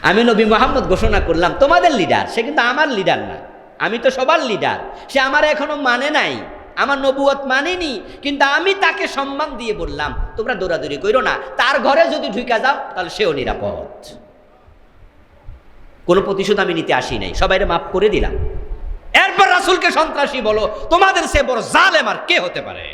আমি নবী মুহাম্মদ ঘোষণা করলাম তোমাদের লিডার, সে কিন্তু আমার লিডার না, আমি তো সবার লিডার। সে আমার এখনো মানে নাই, আমার নবুয়ত মানেনি, কিন্তু আমি তাকে সম্মান দিয়ে বললাম তোমরা দৌড়াদৌড়ি করো না, তার ঘরে যদি ঢুকা যাও তাহলে সেও নিরাপদ। কোনো প্রতিশোধ আমি নিতে আসি নাই, সবাইরে মাফ করে দিলাম। এরপর রাসূলকে সন্ত্রাসী বলো, তোমাদের সে বড় জালেম আর কে হতে পারে?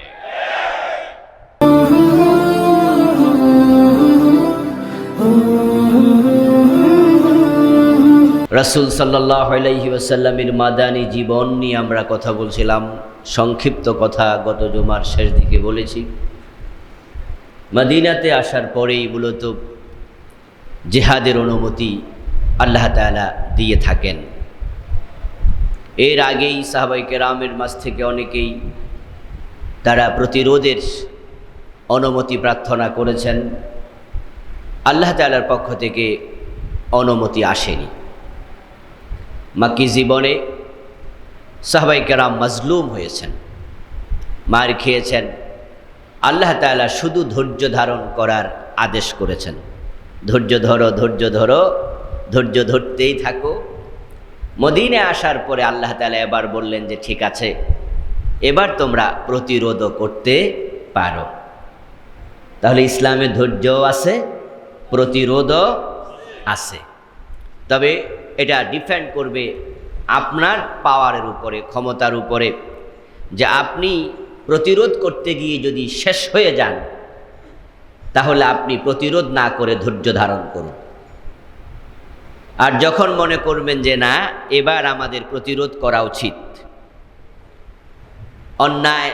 রাসূল সাল্লাল্লাহু আলাইহি ওয়াসাল্লামের মাদানী জীবন নিয়ে আমরা কথা বলছিলাম। সংক্ষিপ্ত কথা গত জুমার শেষ দিকে বলেছি। মদিনাতে আসার পরেই মূলত জিহাদের অনুমতি আল্লাহ তাআলা দিয়ে থাকেন। এর আগেই সাহাবায়ে কেরামের মাঝ থেকে অনেকেই তারা প্রতিরোধের অনুমতি প্রার্থনা করেছেন, আল্লাহ তাআলার পক্ষ থেকে অনুমতি আসেনি। মাক্কি জীবনে সাহাবায়ে কেরাম মাজলুম হয়েছেন, মার খেয়েছেন। আল্লাহ তাআলা শুধু ধৈর্য ধারণ করার আদেশ করেছেন, ধৈর্য ধরো, ধৈর্য ধরো, ধৈর্য ধরতেই থাকো। মদিনায় আসার পরে আল্লাহ তাআলা এবার বললেন যে ঠিক আছে, এবার তোমরা প্রতিরোধও করতে পারো। তাহলে ইসলামে ধৈর্যও আছে, প্রতিরোধও আছে। তবে এটা ডিপেন্ড করবে আপনার পাওয়ারের উপরে, ক্ষমতার উপরে, যে আপনি প্রতিরোধ করতে গিয়ে যদি শেষ হয়ে যান তাহলে আপনি প্রতিরোধ না করে ধৈর্য ধারণ করুন। আর যখন মনে করবেন যে না, এবার আমাদের প্রতিরোধ করা উচিত, অন্যায়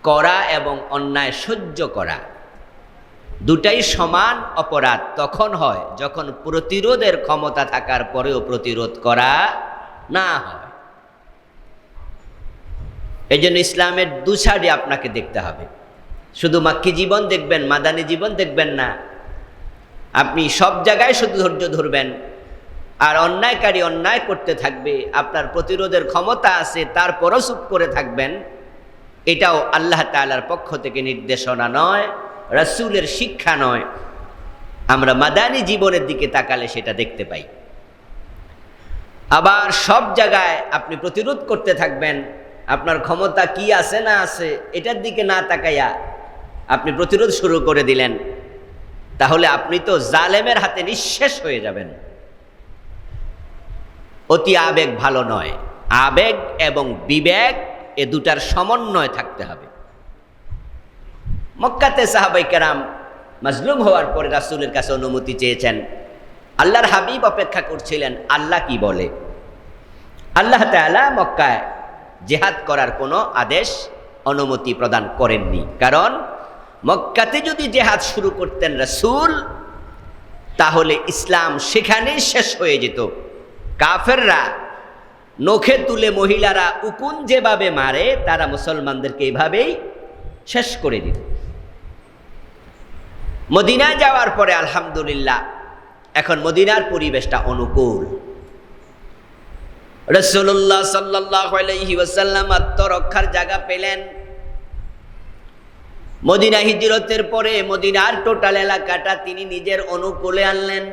করা এবং অন্যায় সহ্য করা দুটাই সমান অপরাধ তখন হয় যখন প্রতিরোধের ক্ষমতা থাকার পরেও প্রতিরোধ করা না হয়। এই জন্য ইসলামের দু সাইডে আপনাকে দেখতে হবে। শুধু মাক্কি জীবন দেখবেন, মাদানী জীবন দেখবেন না। আপনি সব জায়গায় শুধু ধৈর্য ধরবেন আর অন্যায়কারী অন্যায় করতে থাকবে, আপনার প্রতিরোধের ক্ষমতা আছে তারপরও চুপ করে থাকবেন, এটাও আল্লাহ তাআলার পক্ষ থেকে নির্দেশনা নয়, রাসূলের শিক্ষা নয়। আমরা মাদানী জীবনের দিকে তাকালে সেটা দেখতে পাই। আবার সব জায়গায় আপনি প্রতিরোধ করতে থাকবেন, আপনার ক্ষমতা কি আছে না আছে এটার দিকে না তাকাইয়া আপনি প্রতিরোধ শুরু করে দিলেন, তাহলে আপনি তো জালেমের হাতে নিঃশেষ হয়ে যাবেন। অতি আবেগ ভালো নয়, আবেগ এবং বিবেক এ দুটার সমন্বয় থাকতে হবে। মক্কাতে সাহাবায়ে কেরাম মাজলুম হওয়ার পরে রাসূলের কাছে অনুমতি চেয়েছেন। আল্লাহর হাবিব অপেক্ষা করছিলেন আল্লাহ কি বলে। আল্লাহ তাআলা মক্কায় জিহাদ করার কোনো আদেশ অনুমতি প্রদান করেননি, কারণ মক্কাতে যদি জিহাদ শুরু করতেন রাসূল তাহলে ইসলাম সেখানেই শেষ হয়ে যেত। কাফেররা নখে তুলে মহিলারা উকুন যেভাবে মারে তারা মুসলমানদেরকে এইভাবেই শেষ করে দিত। মদিনায় যাওয়ার পরে আলহামদুলিল্লাহ এখন মদিনার পরিবেশটা অনুকূল। রাসূলুল্লাহ সাল্লাল্লাহু আলাইহি ওয়াসাল্লাম আত্মরক্ষার জায়গা পেলেন। মদিনা হিজরতের পরে মদিনার টোটাল এলাকাটা তিনি নিজের অনুকূলে আনলেন।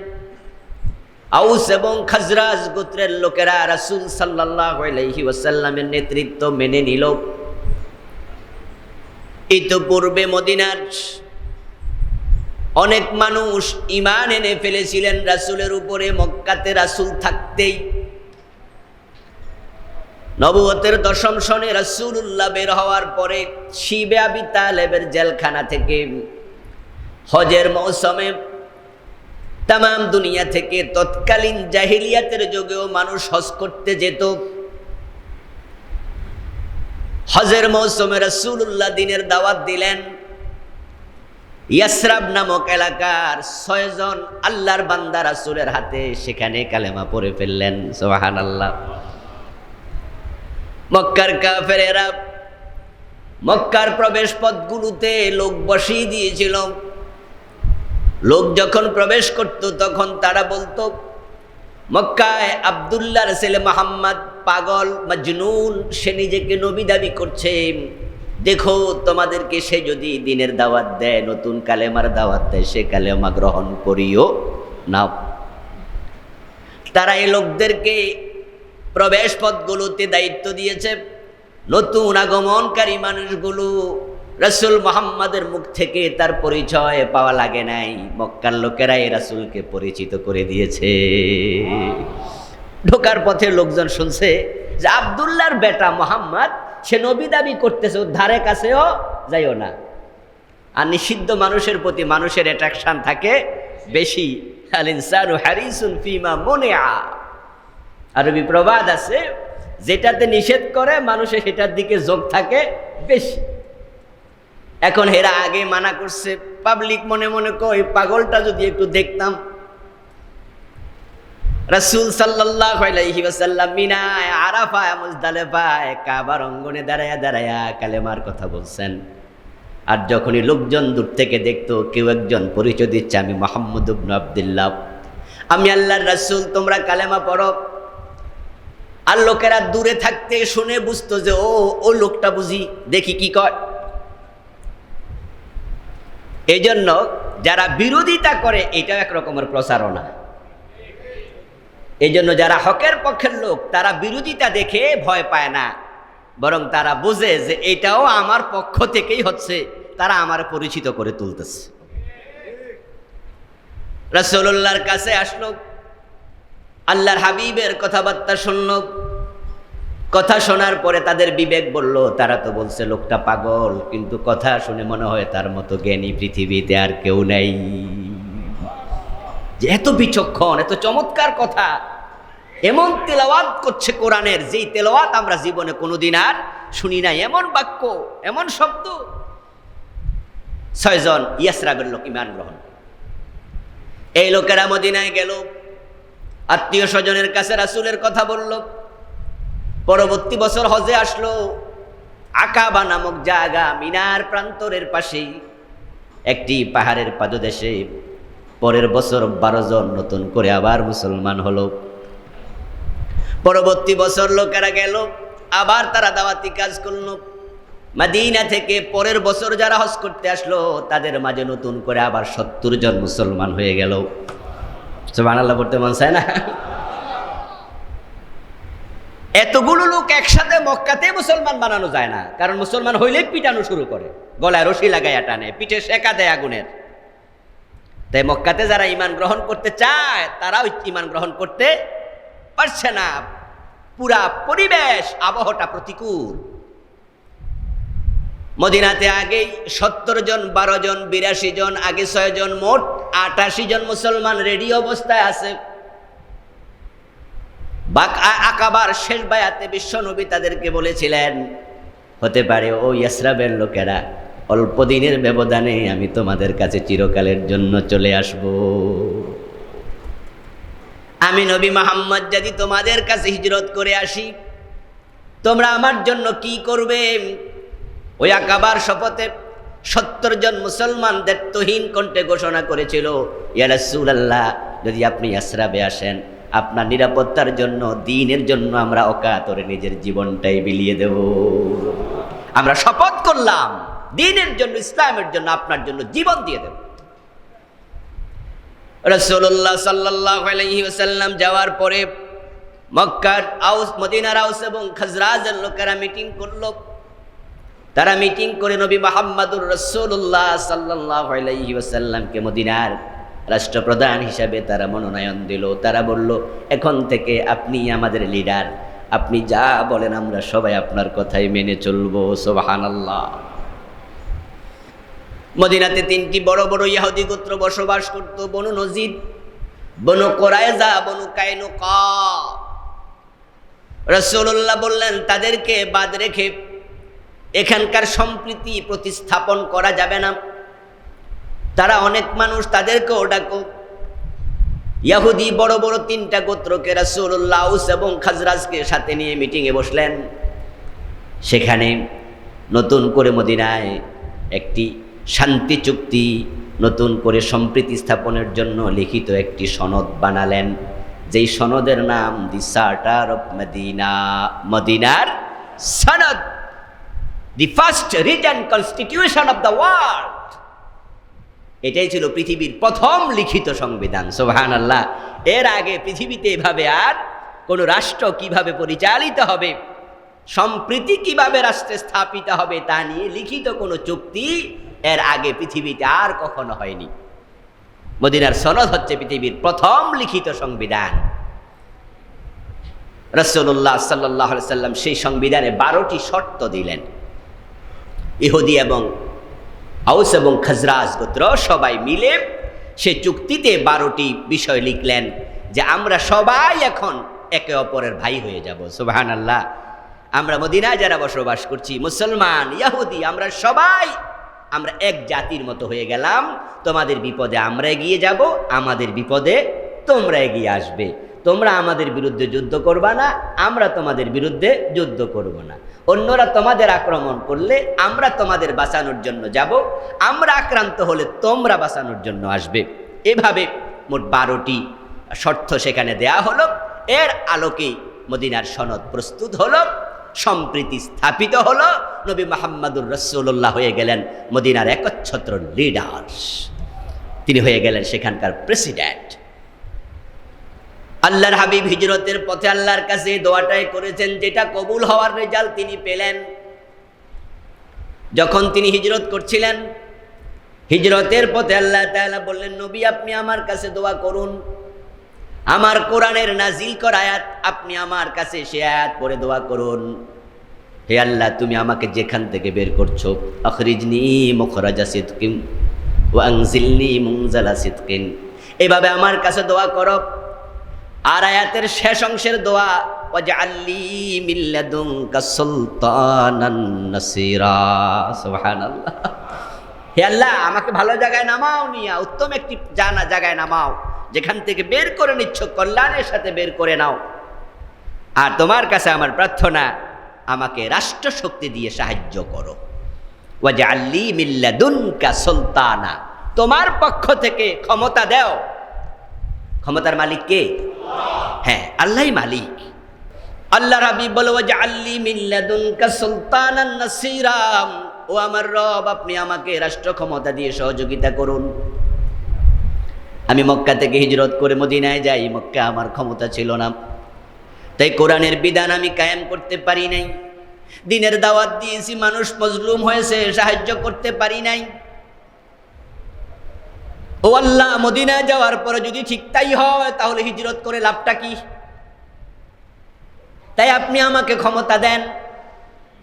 আউস এবং খাজরাজ গোত্রের লোকেরা রাসূল সাল্লাল্লাহু আলাইহি ওয়াসাল্লামের নেতৃত্ব মেনে নিল। ইতোপূর্বে মদিনার অনেক মানুষ ঈমান এনে ফেলেছিলেন রাসূলের উপরে মক্কাতে রাসূল থাকতেই। নবুয়তের 10ম সনে রাসূলুল্লাহ বের হওয়ার পরে শিবে আবি তালেবের জেলখানা থেকে হজের মৌসুমে তামাম দুনিয়া থেকে তৎকালীন জাহিলিয়াতের যুগেও মানুষ হজ করতে যেত। হজের মৌসুমে রাসূলুল্লাহ দ্বীনের দাওয়াত দিলেন। ইয়াসরাব নামক এলাকার 6 জন আল্লাহর বান্দা রাসূলের হাতে সেখানে কালেমা পড়ে ফেললেন। সুবহানাল্লাহ। মক্কার কাফেরেরা মক্কার প্রবেশ পথগুলোতে লোক বসিয়ে দিয়েছিল। লোক যখন প্রবেশ করত তখন তারা বলতো মক্কায় আব্দুল্লাহর ছেলে মুহাম্মদ পাগল, মজনুন, সে নিজেকে নবী দাবি করছে, দেখো তোমাদেরকে সে যদি দ্বীনের দাওয়াত দেয়, নতুন কালেমার দাওয়াত দেয়, সে কালেমা গ্রহণ করিও নাও। তারা এই লোকদেরকে প্রবেশ পথগুলোতে দায়িত্ব দিয়েছে। নতুন আগমনকারী মানুষগুলো রাসূল মুহাম্মাদের মুখ থেকে তার পরিচয় পাওয়া লাগে নাই, মক্কার লোকেরা এই রাসূলকে পরিচিত করে দিয়েছে। ঢোকার পথে লোকজন শুনছে যে আব্দুল্লাহর বেটা মুহাম্মদ, সে নবী দাবি করতেছে, ওর ধারে কাছেও যাইও না। আর নিষিদ্ধ মানুষের প্রতি মানুষের অ্যাট্রাকশন থাকে বেশি। আল ইনসানু হারিসুন ফিমা মুনিআ, আরবি প্রবাদ আছে, যেটাতে নিষেধ করে মানুষের সেটার দিকে ঝোঁক থাকে বেশি। এখন হেরা আগে মানা করছে, পাবলিক মনে মনে কয় পাগলটা যদি একটু দেখতাম। রাসূল সাল্লাল্লাহু আলাইহি ওয়াসাল্লাম মিনায়, আরাফায়, মুজদালিফায় কাবার অঙ্গনে দাঁড়ায়া দাঁড়ায়া কালেমার কথা বলছেন। আর যখনই লোকজন দূর থেকে দেখতো কেউ একজন পরিচয় দিচ্ছে, আমি মুহাম্মদ ইবনে আব্দুল্লাহ, আমি আল্লাহর রাসূল, তোমরা কালেমা পড়ো। আর লোকেরা দূরে থাকতে শুনে বুঝতো যে ও লোকটা বুঝি, দেখি কি কয়। এই জন্য যারা বিরোধিতা করে এটাও এক রকমের প্রচারণা। এই জন্য যারা হকের পক্ষের লোক তারা বিরোধিতা দেখে ভয় পায় না, বরং তারা বোঝে যে এটাও আমার পক্ষ থেকেই হচ্ছে, তারা আমার পরিচিত করে তুলতেছে। রাসূলুল্লাহর কাছে আসলো, আল্লাহর হাবিবের কথাবার্তা শুনল। কথা শোনার পরে তাদের বিবেক বলল, তারা তো বলছে লোকটা পাগল, কিন্তু কথা শুনে মনে হয় তার মতো জ্ঞানী পৃথিবীতে আর কেউ নেই। যে এত বিচক্ষণ, এত চমৎকার কথা, এমন তেলাওয়াত করছে কোরআনের, যেই তেলাওয়াত আমরা জীবনে কোনোদিন আর শুনি নাই। এমন বাক্য, এমন শব্দ। 6 জন ইয়াসরাবের লোক ঈমান গ্রহণ। এই লোকেরা মদিনায় গেল, আত্মীয় স্বজনের কাছে রাসূলের কথা বলল। পরবর্তী বছর হজে আসলো। আকাবা নামক জায়গা মিনার প্রান্তরের পাশেই একটি পাহাড়ের পাদদেশে পরের বছর 12 জন নতুন করে আবার মুসলমান হলো। পরবর্তী বছর লোকেরা গেল, আবার তারা দাওয়াতি কাজ করলো। মদিনা থেকে পরের বছর যারা হজ করতে আসলো তাদের মাঝে নতুন করে আবার 70 জন মুসলমান হয়ে গেল। সুবহানাল্লাহ পড়তে মন চায় না? এতগুলো লোক একসাথে মক্কাতে মুসলমান বানানো যায় না, কারণ মুসলমান হইলেই পিটানো শুরু করে, গলায় রশি লাগাইয়া টানে, পিঠে শেখা দেয় আগুনের। তাই মক্কাতে যারা ঈমান গ্রহণ করতে চায় তারাও ঈমান গ্রহণ করতে পারছে না। পুরা পরিবেশ, আবহাওয়াটা প্রতিকূল। মদিনাতে আগেই 70 জন, 12 জন, 82 জন, আগে 6 জন, মোট 88 জন মুসলমান রেডি অবস্থায় আছে। আকাবার শেষ বায়াতে বিশ্বনবী তাদেরকে বলেছিলেন, হতে পারে ও ইয়াসরাবের লোকেরা, অল্প দিনের ব্যবধানে আমি তোমাদের কাছে চিরকালের জন্য চলে আসব। আমি নবী মুহাম্মদ যদি তোমাদের কাছে হিজরত করে আসি, তোমরা আমার জন্য কি করবে? ওই আকাবার শপথে 70 জন মুসলমানদের তহিন কণ্ঠে ঘোষণা করেছিল, ইয়া রাসূলুল্লাহ, যদি আপনি ইয়াসরাবে আসেন, আপনার নিরাপত্তার জন্য, দ্বীনের জন্য আমরা অকাতরে নিজের জীবনটাই বিলিয়ে দেব। আমরা শপথ করলাম দ্বীনের জন্য, ইসলামের জন্য, আপনার জন্য জীবন দিয়ে দেব। রাসূলুল্লাহ সাল্লাল্লাহু আলাইহি ওয়াসাল্লাম যাওয়ার পরে মক্কার আউস, মদিনার আউস এবং খাজরাজের লোকেরা মিটিং করলো। তারা মিটিং করে নবী মুহাম্মদুর রাসূলুল্লাহ সাল্লাল্লাহু আলাইহি ওয়াসাল্লামকে মদিনার রাষ্ট্রপ্রধান হিসাবে তারা মনোনয়ন দিল। তারা বলল, এখন থেকে আপনি আমাদের লিডার, আপনি যা বলেন আমরা সবাই আপনার কথাই মেনে চলবো। সুবহানাল্লাহ। মদিনাতে 3টি বড় বড় ইহুদি গোত্র বসবাস করত, বনু নজির, বনু কুরাইজা, বনু কায়নুকা। রাসূলুল্লাহ বললেন, তাদেরকে বাদ রেখে এখানকার সম্প্রীতি প্রতিস্থাপন করা যাবে না। তারা অনেক মানুষ, তাদেরকেও ডাকো। ইহুদি বড় বড় 3টা গোত্রকে রাসূলুল্লাহ আউস এবং খাজরাজকে সাথে নিয়ে মিটিংয়ে বসলেন। সেখানে নতুন করে মদিনায় একটি শান্তি চুক্তি, নতুন করে সম্প্রীতি স্থাপনের জন্য লিখিত একটি সনদ বানালেন, যেই সনদের নাম দি চার্টার অফ মদিনা, মদিনার সনদ, the first written constitution of the world. এটাই ছিল পৃথিবীর প্রথম লিখিত সংবিধান। সুবহানাল্লাহ। এর আগে পৃথিবীতে এভাবে আর কোনো রাষ্ট্র কিভাবে পরিচালিত হবে, সম্প্রীতি কিভাবে রাষ্ট্রে স্থাপিত হবে তা নিয়ে লিখিত কোনো চুক্তি এর আগে পৃথিবীতে আর কখনো হয়নি। মদিনার সনদ হচ্ছে পৃথিবীর প্রথম লিখিত সংবিধান। রাসূলুল্লাহ সাল্লাল্লাহু আলাইহি সাল্লাম সেই সংবিধানে 12টি শর্ত দিলেন। ইহুদি এবং আউস এবং খাজরাজ গোত্র সবাই মিলে সে চুক্তিতে 12টি বিষয় লিখলেন যে আমরা সবাই এখন একে অপরের ভাই হয়ে যাব। সুবহানাল্লাহ। আমরা মদিনায় যারা বসবাস করছি, মুসলমান, ইহুদি, আমরা সবাই আমরা এক জাতির মতো হয়ে গেলাম। তোমাদের বিপদে আমরা এগিয়ে যাব, আমাদের বিপদে তোমরা এগিয়ে আসবে। তোমরা আমাদের বিরুদ্ধে যুদ্ধ করবা না, আমরা তোমাদের বিরুদ্ধে যুদ্ধ করব না। অন্যরা তোমাদের আক্রমণ করলে আমরা তোমাদের বাঁচানোর জন্য যাব, আমরা আক্রান্ত হলে তোমরা বাঁচানোর জন্য আসবে। এভাবে মোট 12টি শর্ত সেখানে দেয়া হলো। এর আলোকে মদিনার সনদ প্রস্তুত হলো, সম্প্রীতি স্থাপিত হলো। নবী মুহাম্মদুর রাসূলুল্লাহ হয়ে গেলেন মদিনার একচ্ছত্র লিডার, তিনি হয়ে গেলেন সেখানকার প্রেসিডেন্ট। আল্লাহর হাবিব হিজরতের পথে আল্লাহর কাছে দোয়াটাই করেছেন, যেটা কবুল হওয়ার রেজাল্ট তিনি পেলেন। যখন তিনি হিজরত করছিলেন, হিজরতের পথে আল্লাহ তাআলা বললেন, নবী আপনি আমার কাছে দোয়া করুন, আমার কোরআনের নাজিল করা আয়াত আপনি আমার কাছে সে আয়াত পড়ে দোয়া করুন। হে আল্লাহ, তুমি আমাকে যেখান থেকে বের করছো, আখরিজনি মুখরাজা সিদকিন ওয়া আনজিলনি মুনজালা সিদকিন, এভাবে আমার কাছে দোয়া করো। আর আয়াতের শেষ অংশের দোয়া, ওয়াজআললি মিন লাদুনকা সুলতানান নাসিরা। সুবহানাল্লাহ। হে আল্লাহ, আমাকে ভালো জায়গায় নামাও, নিয়া উত্তম একটি জায়গায় নামাও, যেখান থেকে বের করে নিচ্ছ কল্যাণের সাথে বের করে নাও। আর তোমার কাছে আমার প্রার্থনা, আমাকে রাষ্ট্র শক্তি দিয়ে সাহায্য করো। ওয়াজআললি মিন লাদুনকা সুলতানা, তোমার পক্ষ থেকে ক্ষমতা দাও। ক্ষমতার মালিক কে? হ্যাঁ, আল্লাহই মালিক। আল্লাহ রাব্বি বলে, ওয়াজআললি মিন লাদুনকা সুলতানান নাসিরা, ও আমার রব, আপনি আমাকে রাষ্ট্র ক্ষমতা দিয়ে সহযোগিতা করুন। আমি মক্কা থেকে হিজরত করে মদিনায় যাই, মক্কা আমার ক্ষমতা ছিল না, তাই কোরআনের বিধান আমি কায়েম করতে পারি নাই। দিনের দাওয়াত দিয়েছি, মানুষ মজলুম হয়েছে, সাহায্য করতে পারি নাই। ও আল্লাহ, মদিনায় যাওয়ার পরে যদি ঠিক তাই হয়, তাহলে হিজরত করে লাভটা কি? তাই আপনি আমাকে ক্ষমতা দেন।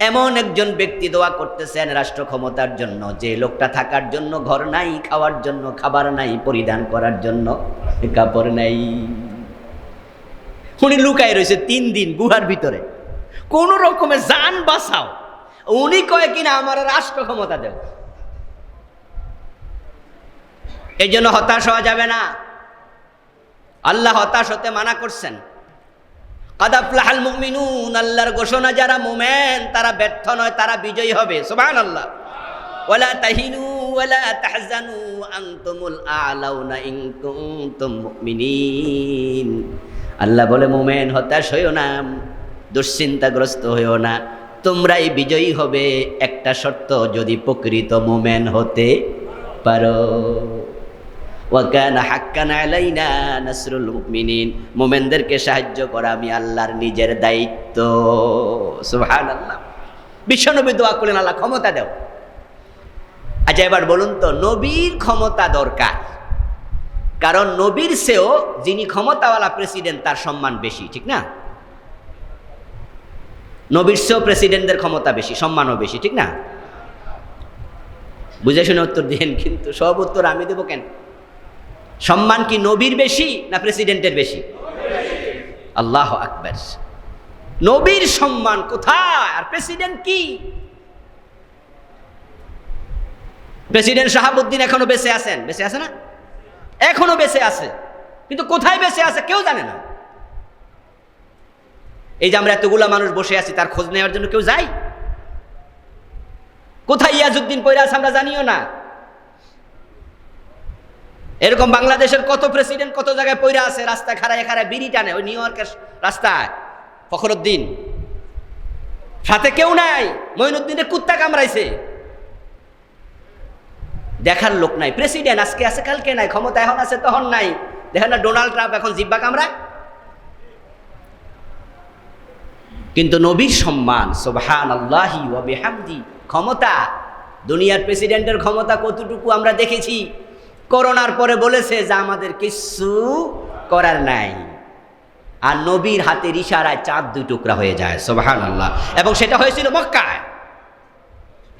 এমন একজন ব্যক্তি দোয়া করতেছেন রাষ্ট্র ক্ষমতার জন্য, যে লোকটা থাকার জন্য ঘর নাই, খাওয়ার জন্য খাবার নাই, পরিধান করার জন্য কাপড় নাই। উনি লুকায় রয়েছে 3 দিন গুহার ভিতরে, কোন রকমে জান বাঁচাও। উনি কয় কিনা আমার রাষ্ট্র ক্ষমতা দেব। এই জন্য হতাশ হওয়া যাবে না। আল্লাহ হতাশ হতে মানা করছেন। কাদ আফলাহাল মুমিনুন, আল্লাহর ঘোষণা, যারা মুমিন তারা ব্যর্থ নয়, তারা বিজয়ী হবে। সুবহানাল্লাহ। ওয়ালা তাহিনু ওয়ালা তাহজানু আনতুমুল আ'লাউনা ইন কুনতুম মুমিনিন। আল্লাহ বলে, মুমিন হতাশ হইও না, দুশ্চিন্তাগ্রস্ত হইও না, তোমরাই বিজয়ী হবে, একটা শর্ত, যদি প্রকৃত মুমিন হতে পারো। ওয়াকানা হাক্কান আলাইনা নাসরুল মুমিনিন, মুমিনদেরকে সাহায্য করা আমি আল্লাহর নিজের দায়িত্ব। সুবহানাল্লাহ। বিশ্বনবী দোয়া করলেন, আল্লাহ ক্ষমতা দাও। আচ্ছা, এবার বলুন তো, নবীর ক্ষমতা দরকার, কারণ নবীর চেয়েও যিনি ক্ষমতাওয়ালা প্রেসিডেন্ট তার সম্মান বেশি, ঠিক না? নবীর চেয়েও প্রেসিডেন্টদের ক্ষমতা বেশি, সম্মানও বেশি, ঠিক না? বুঝে শুনে উত্তর দিন, কিন্তু সব উত্তর আমি দেবো কেন? সম্মান কি নবীর বেশি না প্রেসিডেন্টের বেশি? আল্লাহু আকবার। নবীর সম্মান কোথায়, আর প্রেসিডেন্ট কি? প্রেসিডেন্ট শাহাবুদ্দিন এখনো বেঁচে আছেন, বেঁচে আছে না? এখনো বেঁচে আছে, কিন্তু কোথায় বেঁচে আছে কেউ জানে না। এই যে আমরা এতগুলা মানুষ বসে আছি, তার খোঁজ নেওয়ার জন্য কেউ যায়? কোথায় ইয়াজউদ্দিন পয়রা আছে আমরা জানিও না। এরকম বাংলাদেশের কত প্রেসিডেন্ট কত জায়গায় পয়রা আছে, রাস্তায় খাড়ায় খাড়ায় বিড়ি টানে, ওই নিউ ইয়র্কের রাস্তায় ফখরুদ্দিন, সাথে কেউ নাই, মঈনুদ্দিনের কুত্তা কামড়াইছে। দেখার লোক নাই। প্রেসিডেন্ট আজকে আছে কালকে নাই, ক্ষমতা এখন আছে তখন নাই। দেখেন না ডোনাল্ড ট্রাম্প এখন জিব্বা কামড়ায়। কিন্তু নবীর সম্মান, সুবহানাল্লাহি ওয়া বিহামদি, ক্ষমতা, দুনিয়ার প্রেসিডেন্টের ক্ষমতা কতটুকু আমরা দেখেছি। করোনার পরে বলেছে যে আমাদের কিছু করার নাই, আর নবীর হাতের ইশারায় চাঁদ দুই টুকরা হয়ে যায়, সুবহানাল্লাহ। এবং সেটা হয়েছিল মক্কায়,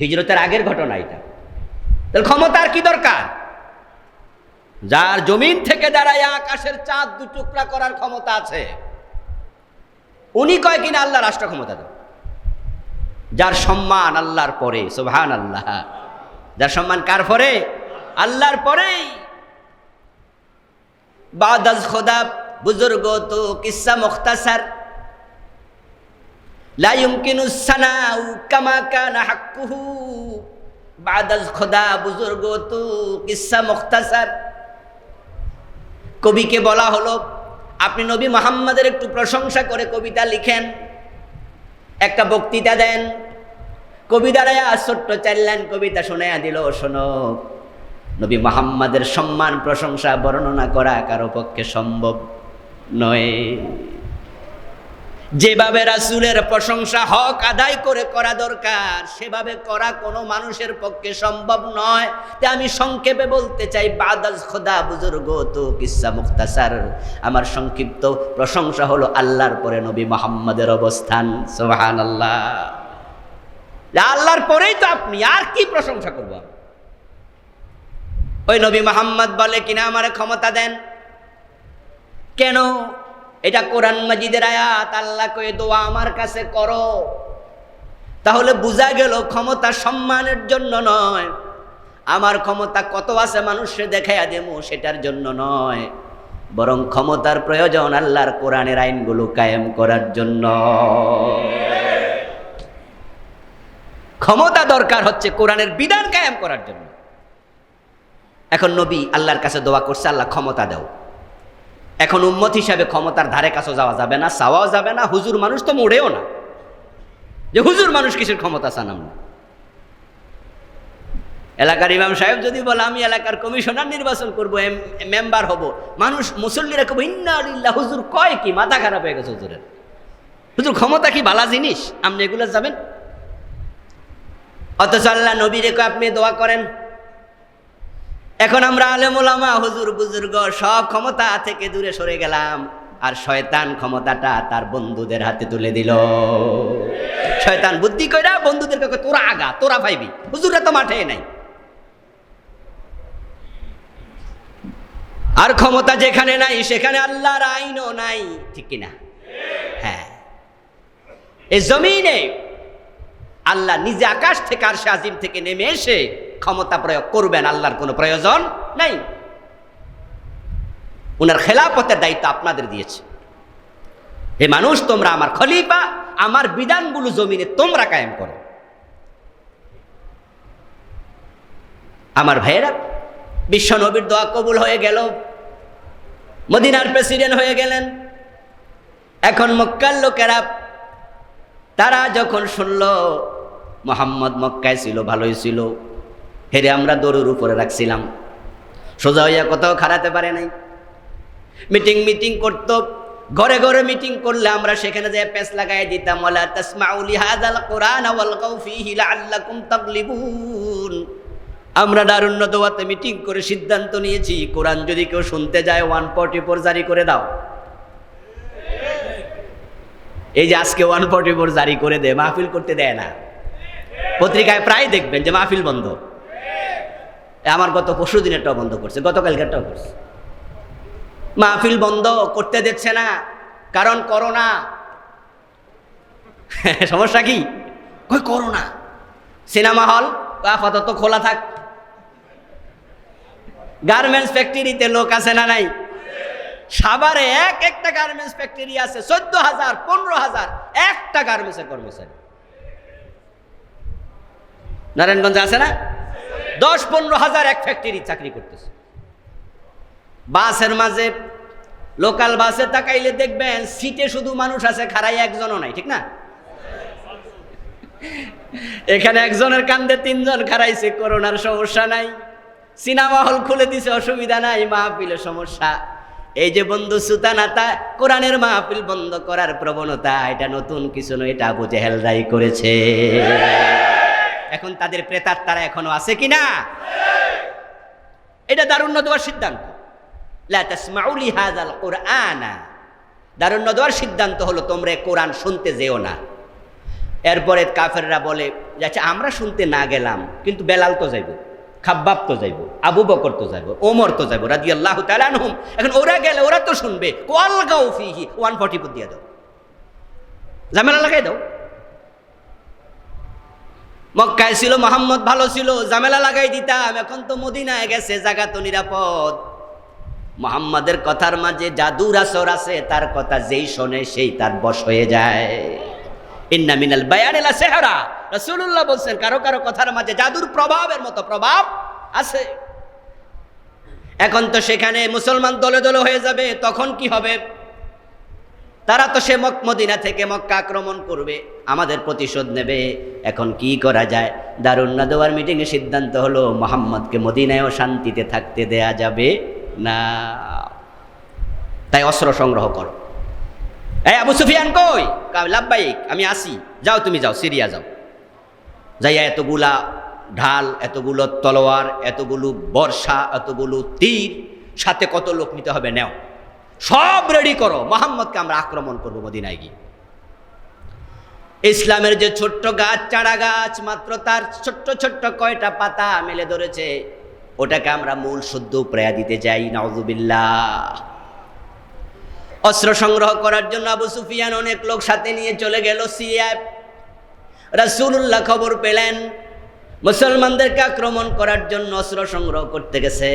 হিজরতের আগের ঘটনা এটা। তাহলে ক্ষমতার কি দরকার? যার জমিন থেকে দাঁড়ায় আকাশের চাঁদ দু টুকরা করার ক্ষমতা আছে, উনি কয় কিনা আল্লাহ রাষ্ট্র ক্ষমতা দেন। যার সম্মান আল্লাহর পরে, সুবহানাল্লাহ, যার সম্মান কার পরে? আল্লাহর পরেই। বাদাজ খোদা বুজুর্গ তো কিসসা মুখতাসার, লা ইউমকিনুস সানাউ কামা কানা হাক্কুহু। বাদাজ খোদা বুজুর্গ তো কিসসা মুখতাসার। কবিকে বলা হলো আপনি নবী মুহাম্মাদের একটু প্রশংসা করে কবিতা লিখেন, একটা বক্তৃতা দেন। কবি দাঁড়ায়া ছোট্ট 4 লাইন কবিতা শোনায়া দিল, শোনো, নবী মুহাম্মাদের সম্মান প্রশংসা বর্ণনা করা কারো পক্ষে সম্ভব নয়। যেভাবে রাসূলের প্রশংসা হক আদায় করে করা দরকার, সেভাবে করা কোনো মানুষের পক্ষে সম্ভব নয়। তাই আমি সংক্ষেপে বলতে চাই, বাদাজ খোদা বুজুর্গ তো কিসসা মুখতাসার, আমার সংক্ষিপ্ত প্রশংসা হলো আল্লাহর পরে নবী মুহাম্মাদের অবস্থান, সুবহানাল্লাহ। আল্লাহর পরেই তো আপনি, আর কি প্রশংসা করব? ওই নবী মুহাম্মদ বলে কিনা আমারে ক্ষমতা দেন। কেন? এটা কোরআন মাজিদের আয়াত, আল্লাহ কয়ে দোয়া আমার কাছে করো। তাহলে বোঝা গেল ক্ষমতা সম্মানের জন্য নয়, আমার ক্ষমতা কত আছে মানুষকে দেখাইয়া দেবো সেটার জন্য নয়, বরং ক্ষমতার প্রয়োজন আল্লাহর কোরআনের আইনগুলো কায়েম করার জন্য। ক্ষমতা দরকার হচ্ছে কোরআনের বিধান কায়েম করার জন্য। এখন নবী আল্লাহর কাছে দোয়া করছে, আল্লাহ ক্ষমতা দাও। এখন উম্মত হিসাবে ক্ষমতার ধারে কাছে যাওয়া যাবে না, চাওয়াও যাবে না। হুজুর মানুষ তো মোড়েও না, যে হুজুর মানুষ কিসের ক্ষমতা চান আমরা। এলাকার ইমাম সাহেব যদি বলে আমি এলাকার কমিশনার নির্বাচন করব, মেম্বার হব, মানুষ মুসল্লিরা কব ইন্না লিল্লাহ, হুজুর কয় কি? মাথা খারাপ হয়ে গেছে হুজুরের। হুজুর ক্ষমতা কি ভালো জিনিস? আপনি এগুলো যাবেন? অথচ আল্লাহ নবী রেখে আপনি দোয়া করেন। এখন আমরা আলেম ওলামা হুজুর বুজুর্গ সব ক্ষমতা থেকে দূরে সরে গেলাম, আর শয়তান ক্ষমতাটা তার বন্ধুদের হাতে তুলে দিল। শয়তান বুদ্ধি কইরা বন্ধুদেরকে কয় তোরা আগা, তোরা পাইবি, হুজুররা তো মাঠে নাই। আর ক্ষমতা যেখানে নাই সেখানে আল্লাহর আইনও নাই, ঠিক কিনা? হ্যাঁ, এই জমিনে আল্লাহ নিজে আকাশ থেকে আরশে আজিম থেকে নেমে এসে ক্ষমতা প্রয়োগ করবেন, আল্লাহর কোনো প্রয়োজন নাই। উনার খেলাফতের দায়িত্ব আপনাদের দিয়েছে। হে মানুষ, তোমরা আমার খলিফা, আমার বিধানগুলো জমিনে তোমরা কায়েম করো। আমার ভাইয়েরা, বিশ্ব নবীর দোয়া কবুল হয়ে গেল, মদিনার প্রেসিডেন্ট হয়ে গেলেন। এখন মক্কার লোকেরা তারা যখন শুনল মুহাম্মদ মক্কায় ছিল, ভালোই ছিল, হেরে আমরা দৌড়ের উপরে রাখছিলাম, সোজা হইয়া কোথাও খাড়াতে পারে নাই। মিটিং করত, ঘরে ঘরে মিটিং করলে আমরা সেখানে যে পেছ লাগাই দিতাম, ওয়ালা তাসমাউ লিহাযাল কুরআন ওয়ালগাউ ফীহি লাআল্লাকুম তাগলিবুন। আমরা দারুণ্য দোয়াতে মিটিং করে সিদ্ধান্ত নিয়েছি, কোরআন যদি কেউ শুনতে যায় 144 জারি করে দাও। এই যে আজকে 144 জারি করে দেয়, মাহফিল করতে দেয় না। পত্রিকায় প্রায় দেখবেন যে মাহফিল বন্ধ। আমার গত পরশু দিনেরটাও বন্ধ করছে, গতকালকেরটাও করছে। মাহফিল বন্ধ করতে দিচ্ছে না, কারণ করোনা। সমস্যা কি? কই করোনা। সিনেমা হল আপাতত খোলা থাক। গার্মেন্টস ফ্যাক্টরিতে লোক আছে না নাই? সাভারে একটা গার্মেন্টস ফ্যাক্টরি আছে, 14,000 15,000 একটা গার্মেন্টসের কর্মচারী। নারায়ণগঞ্জে আছে না? 10-15,000 এক ফ্যাক্টরি চাকরি করতেছে। বাসের মাঝে, লোকাল বাসে তাকাইলে দেখবেন সিটে শুধু মানুষ আছে, খাড়াই একজনও নাই, ঠিক না? এখানে একজনের কান্দে 3 জন খাড়াইছে, করোনার সমস্যা নাই। সিনেমা হল খুলে দিছে, অসুবিধা নাই, মাহফিলে সমস্যা। এই যে বন্ধু সুতানাতা কোরআনের মাহফিল বন্ধ করার প্রবণতা, এটা নতুন কিছু নয়, এটা আবু জেহেলরাই করেছে। এখন তাদের প্রেতাত্মারা এখনো আছে কিনা? এটা দারুন নদওয়ার সিদ্ধান্ত। লা তাসমাউ লিহাযাল কুরআনা, দারুন নদওয়ার সিদ্ধান্ত হলো তোমরা কোরআন শুনতে যেও না। এরপরে কাফেররা বলে আচ্ছা আমরা শুনতে না গেলাম, কিন্তু বেলাল তো যাইব, খাব্বাব তো যাইব, আবু বকর তো যাইব, ওমর তো যাইব রাদিয়াল্লাহু তাআলা আনহুম। এখন ওরা গেলে ওরা তো শুনবে, ওয়ালগাউ ফিহি 140 দিয়ে দাও, ঝামেলা লাগাই দাও। মক্কায় ছিল মোহাম্মদ ভালো ছিল, ঝামেলা লাগাই দিতাম। এখন তো মদিনায় গেছে, জায়গা তো নিরাপদ। মোহাম্মদের কথার মাঝে জাদুর আসর আছে, তার কথা যেই শোনে সেই তার বশ হয়ে যায়। ইন্না মিনাল বায়ানি লা সিহরা, রাসূলুল্লাহ বলছেন কারো কারো কথার মাঝে জাদুর প্রভাবের মতো প্রভাব আছে। এখন তো সেখানে মুসলমান দলে দলে হয়ে যাবে, তখন কি হবে? তারা তো সে মদিনা থেকে মক্কা আক্রমণ করবে, আমাদের প্রতিশোধ নেবে। এখন কি করা যায়? দারুন নাদওয়ার মিটিংয়ে সিদ্ধান্ত হলো মুহাম্মদকে মদিনায়ও শান্তিতে থাকতে দেয়া যাবে না, তাই অস্ত্র সংগ্রহ করো। এই আবু সুফিয়ান কই? লাব্বাইক, আমি আসি। যাও তুমি যাও, সিরিয়া যাও, যাইয়া এতগুলা ঢাল, এতগুলো তলোয়ার, এতগুলো বর্ষা, এতগুলো তীর, সাথে কত লোক নিতে হবে নেও, সব রেডি করো, মোহাম্মদকে আমরা আক্রমণ করবো মদিনায় গিয়ে। ইসলামের যে ছোট্ট গাছ, চারা গাছ, মাত্র তার ছোট্ট ছোট্ট কয়টা পাতা মেলে ধরেছে, ওটাকে আমরা মূল শুদ্ধ প্রায়া দিতে যাই। নাউযুবিল্লাহ। অস্ত্র সংগ্রহ করার জন্য আবু সুফিয়ান অনেক লোক সাথে নিয়ে চলে গেল সিরিয়ায়। রাসূলুল্লাহ খবর পেলেন মুসলমানদেরকে আক্রমণ করার জন্য অস্ত্র সংগ্রহ করতে গেছে।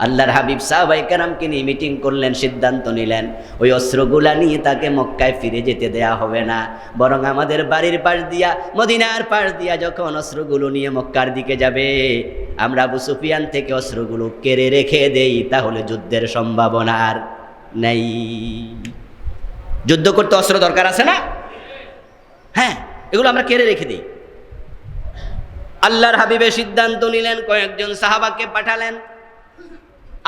আল্লাহর হাবিব সাহাবায়ে কেরামকে নিয়ে মিটিং করলেন, সিদ্ধান্ত নিলেন ওই অস্ত্রগুলা নিয়ে তাকে মক্কায় ফিরে যেতে দেয়া হবে না, বরং আমাদের বাড়ির পাশ দিয়া, মদিনার পাশ দিয়া যখন অস্ত্রগুলো নিয়ে মক্কার দিকে যাবে, আমরা আবু সুফিয়ান থেকে অস্ত্রগুলো কেড়ে রেখে দেই, তাহলে যুদ্ধের সম্ভাবনা আর নেই। যুদ্ধ করতে অস্ত্র দরকার আছে না? হ্যাঁ, এগুলো আমরা কেড়ে রেখে দিই। আল্লাহর হাবিবের সিদ্ধান্ত নিলেন, কয়েকজন সাহাবাকে পাঠালেন।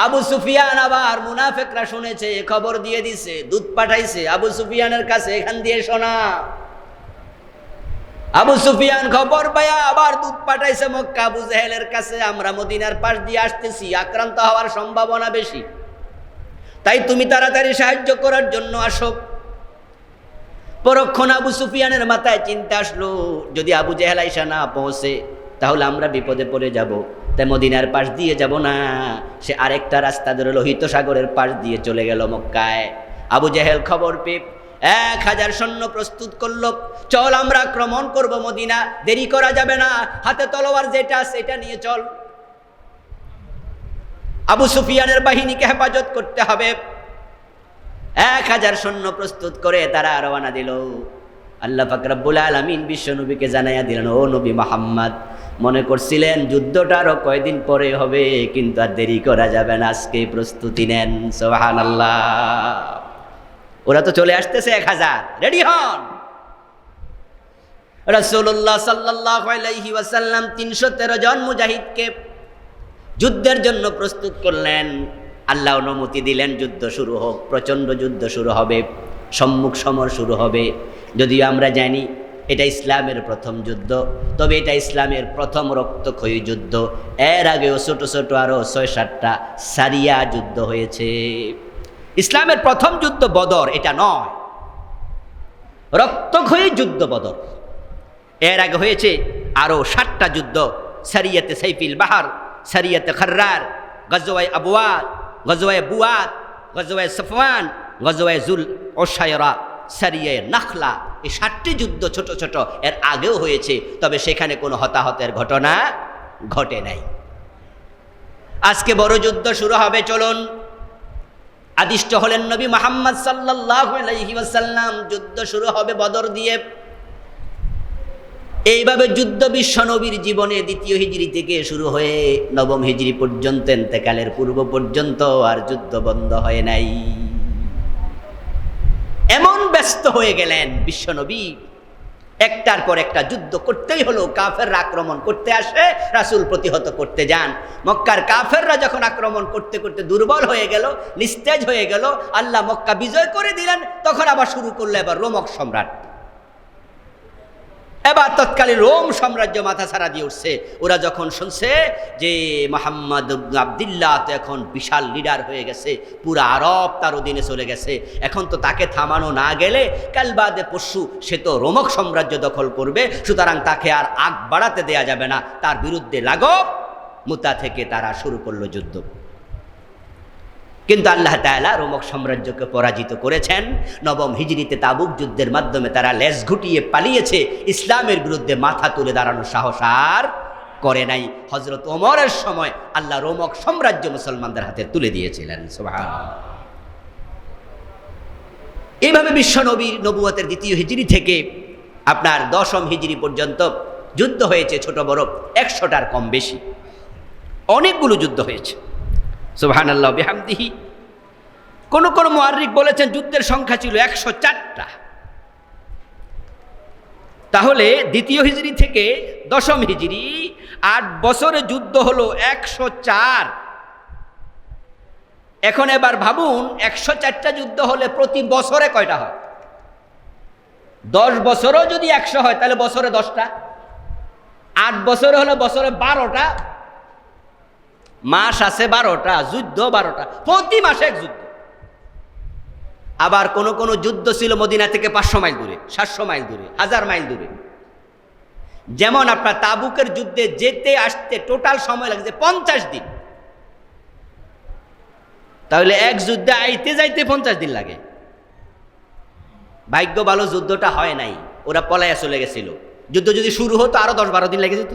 আবু সুফিয়ান আবার মুনাফিকরা শুনেছে, খবর দিয়ে দিছে, দূত পাঠাইছে আবু সুফিয়ানের কাছে, এখান দিয়ে শোনা। আবু সুফিয়ান খবর পায়া আবার দূত পাঠাইছে মক্কা আবু জেহেলের কাছে, আমরা মদিনার পাশ দিয়ে আসতেছি, আক্রান্ত হওয়ার সম্ভাবনা বেশি, তাই তুমি তাড়াতাড়ি সাহায্য করার জন্য আসো। পরক্ষণ আবু সুফিয়ানের মাথায় চিন্তা আসলো, যদি আবু জেহেল আইসা না পৌঁছে তাহলে আমরা বিপদে পড়ে যাব, তাই মদিনার পাশ দিয়ে যাব না, সে আরেকটা রাস্তা ধরে লোহিত সাগরের পাশ দিয়ে চলে গেল মক্কায়। আবু জেহেল খবর পেয়ে 1000 সৈন্য প্রস্তুত করলো, চল আমরা আক্রমণ করব মদিনা, দেরি করা যাবে না, হাতে তলোয়ার যেটা সেটা নিয়ে চল, আবু সুফিয়ানের বাহিনীকে হেফাজত করতে হবে। 1000 সৈন্য প্রস্তুত করে তারা রওনা দিল। আল্লাহ পাক রব্বুল আলামিন বিশ্ব নবীকে জানাইয়া দিলেন, ও নবী মুহাম্মদ, মনে করছিলেন যুদ্ধটা আরো কয়দিন পরে হবে, কিন্তু আর দেরি করা যাবে না, আজকে প্রস্তুতি নেন। সুবহানাল্লাহ। ওরা তো চলে আসতেছে 1000, রেডি হন। রাসূলুল্লাহ সাল্লাল্লাহু আলাইহি ওয়াসাল্লাম 313 জন মুজাহিদকে যুদ্ধের জন্য প্রস্তুত করলেন। আল্লাহ অনুমতি দিলেন, যুদ্ধ শুরু হোক, প্রচণ্ড যুদ্ধ শুরু হবে, সম্মুখ সমর শুরু হবে। যদিও আমরা জানি এটা ইসলামের প্রথম যুদ্ধ, তবে এটা ইসলামের প্রথম রক্তক্ষয়ী যুদ্ধ। এর আগেও ছোট ছোট আরও 6-7টা সারিয়া যুদ্ধ হয়েছে। ইসলামের প্রথম যুদ্ধ বদর এটা নয়, রক্তক্ষয়ী যুদ্ধ বদর। এর আগে হয়েছে আরও 7টা যুদ্ধ, সারিয়াতে সাইফিল বাহার, সারিয়াতে খাররার, গজওয়ায়ে আবওয়াত, গজওয়ায়ে বুয়াত, গজওয়ায়ে সফওয়ান, গজওয়ায়ে জুল ওসায়রা, সারিয়ায়ে নাখলা। এই 7টি যুদ্ধ ছোট ছোট এর আগেও হয়েছে, তবে সেখানে কোনো হতাহতের ঘটনা ঘটে নাই। আজকে বড় যুদ্ধ শুরু হবে, চলুন। আদিষ্ট হলেন নবী মুহাম্মদ সাল্লাল্লাহু আলাইহি ওয়াসাল্লাম, যুদ্ধ শুরু হবে বদর দিয়ে। এইভাবে যুদ্ধ বিশ্ব নবীর জীবনে 2য় হিজরি থেকে শুরু হয়ে 9ম হিজরি পর্যন্ত, ইন্তেকালের পূর্ব পর্যন্ত আর যুদ্ধ বন্ধ হয় নাই। এমন ব্যস্ত হয়ে গেলেন বিশ্বনবী, একটার পর একটা যুদ্ধ করতেই হলো। কাফেররা আক্রমণ করতে আসে, রাসূল প্রতিহত করতে যান। মক্কার কাফেররা যখন আক্রমণ করতে করতে দুর্বল হয়ে গেল, নিস্তেজ হয়ে গেল, আল্লাহ মক্কা বিজয় করে দিলেন, তখন আবার শুরু করলো এবার রোমক সম্রাট। এবার তৎকালীন রোম সাম্রাজ্য মাথা ছাড়া দিয়ে উঠছে। ওরা যখন শুনছে যে মুহাম্মদ ইবনে আব্দুল্লাহ তো এখন বিশাল লিডার হয়ে গেছে, পুরা আরব তার অধীনে চলে গেছে, এখন তো তাকে থামানো না গেলে কাল বাদে পরশু সে তো রোমক সাম্রাজ্য দখল করবে, সুতরাং তাকে আর আগ বাড়াতে দেয়া যাবে না। তার বিরুদ্ধে লাগো। মুতা থেকে তারা শুরু করলো যুদ্ধ। কিন্তু আল্লাহ তাআলা রোমক সাম্রাজ্যকে পরাজিত করেছেন। নবম হিজরিতে তাবুক যুদ্ধের মাধ্যমে তারা লেজ গুটিয়ে পালিয়েছে, ইসলামের বিরুদ্ধে মাথা তুলে দাঁড়ানোর সাহস আর করে নাই। হযরত ওমরের সময় আল্লাহ রোমক সাম্রাজ্য মুসলমানদের হাতে তুলে দিয়েছিলেন। সুবহানাল্লাহ। এইভাবে বিশ্ব নবীর নবুয়তের দ্বিতীয় হিজরি থেকে আপনার দশম হিজরি পর্যন্ত যুদ্ধ হয়েছে ছোট বড় 100টার কম বেশি, অনেকগুলো যুদ্ধ হয়েছে। সুবহানাল্লাহ বিহামদিহি। কোন কোন মুআররিখ বলেছেন যুদ্ধের সংখ্যা ছিল 104টা। তাহলে দ্বিতীয় হিজরি থেকে দশম হিজরি 8 বছরে যুদ্ধ হলো 104। এখন এবার ভাবুন 104টা যুদ্ধ হলে প্রতি বছরে কয়টা হয়? 10 বছরও যদি 100 হয় তাহলে বছরে 10টা, 8 বছরে হলে বছরে 12টা, মাস আছে 12টা, যুদ্ধ 12টা, প্রতি মাসে এক যুদ্ধ। আবার কোন কোন যুদ্ধ ছিল মদিনা থেকে 500 মাইল দূরে, 700 মাইল দূরে, 1000 মাইল দূরে। যেমন আপনার তাবুকের যুদ্ধে যেতে আসতে টোটাল সময় লাগছে 50 দিন। তাহলে এক যুদ্ধে আইতে যাইতে 50 দিন লাগে। ভাগ্য ভালো যুদ্ধটা হয় নাই, ওরা পলাইয়া চলে গেছিল। যুদ্ধ যদি শুরু হতো আরো 10-12 দিন লেগে যেত।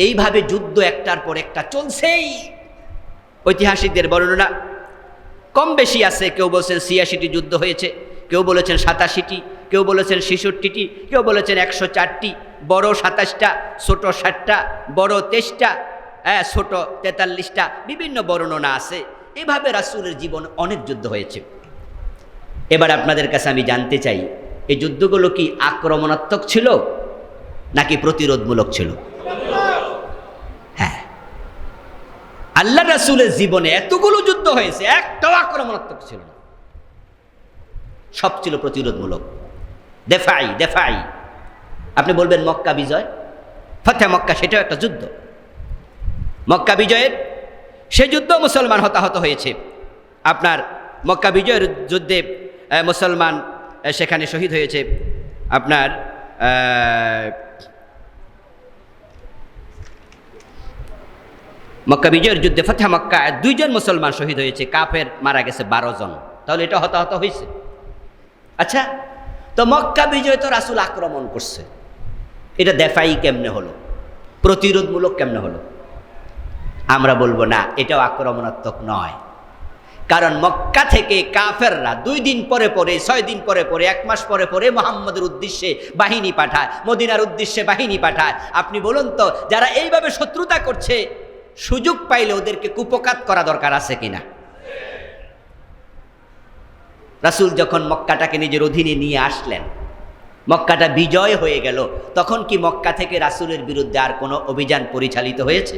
এইভাবে যুদ্ধ একটার পর একটা চলছেই। ঐতিহাসিকদের বর্ণনা কম বেশি আছে। কেউ বলছেন 86টি যুদ্ধ হয়েছে, কেউ বলেছেন 87টি, কেউ বলেছেন 66টি, কেউ বলেছেন 104টি, বড় 27টা, ছোট 60টা, বড় 23টা, ছোট 43টা, বিভিন্ন বর্ণনা আছে। এভাবে রাসূলের জীবন অনেক যুদ্ধ হয়েছে। এবার আপনাদের কাছে আমি জানতে চাই, এই যুদ্ধগুলো কি আক্রমণাত্মক ছিল নাকি প্রতিরোধমূলক ছিল? হ্যাঁ, আল্লাহ রাসূলের জীবনে এতগুলো যুদ্ধ হয়েছে, একটাও আক্রমণাত্মক ছিল না, সব ছিল প্রতিরোধমূলক, দেফাই দেফাই। আপনি বলবেন মক্কা বিজয়, ফাতহ মক্কা, সেটাও একটা যুদ্ধ। মক্কা বিজয়ের সে যুদ্ধ মুসলমান হতাহত হয়েছে। আপনার মক্কা বিজয়ের যুদ্ধে মুসলমান সেখানে শহীদ হয়েছে। আপনার মক্কা বিজয়ের যুদ্ধে ফাতহ মক্কা 2 জন মুসলমান শহীদ হয়েছে, কাফের মারা গেছে 12 জন। তাহলে এটা হতাহত হয়েছে। আচ্ছা, তো মক্কা বিজয় তো রাসূল আক্রমণ করছে, এটা দেফাই কেমনে হলো, প্রতিরোধমূলক কেমনে হলো? আমরা বলবো না, এটাও আক্রমণাত্মক নয়। কারণ মক্কা থেকে কাফেররা 2 দিন পরে পরে, 6 দিন পরে পরে, 1 মাস পরে পরে মুহাম্মদের উদ্দেশ্যে বাহিনী পাঠায়, মদিনার উদ্দেশ্যে বাহিনী পাঠায়। আপনি বলুন তো, যারা এইভাবে শত্রুতা করছে, সুযোগ পাইলে ওদেরকে কুপকাত করা দরকার আছে কিনা? রাসূল যখন মক্কাটাকে নিজের অধীনে নিয়ে আসলেন, মক্কাটা বিজয় হয়ে গেল, তখন কি মক্কা থেকে রাসূলের বিরুদ্ধে আর কোনো অভিযান পরিচালিত হয়েছে?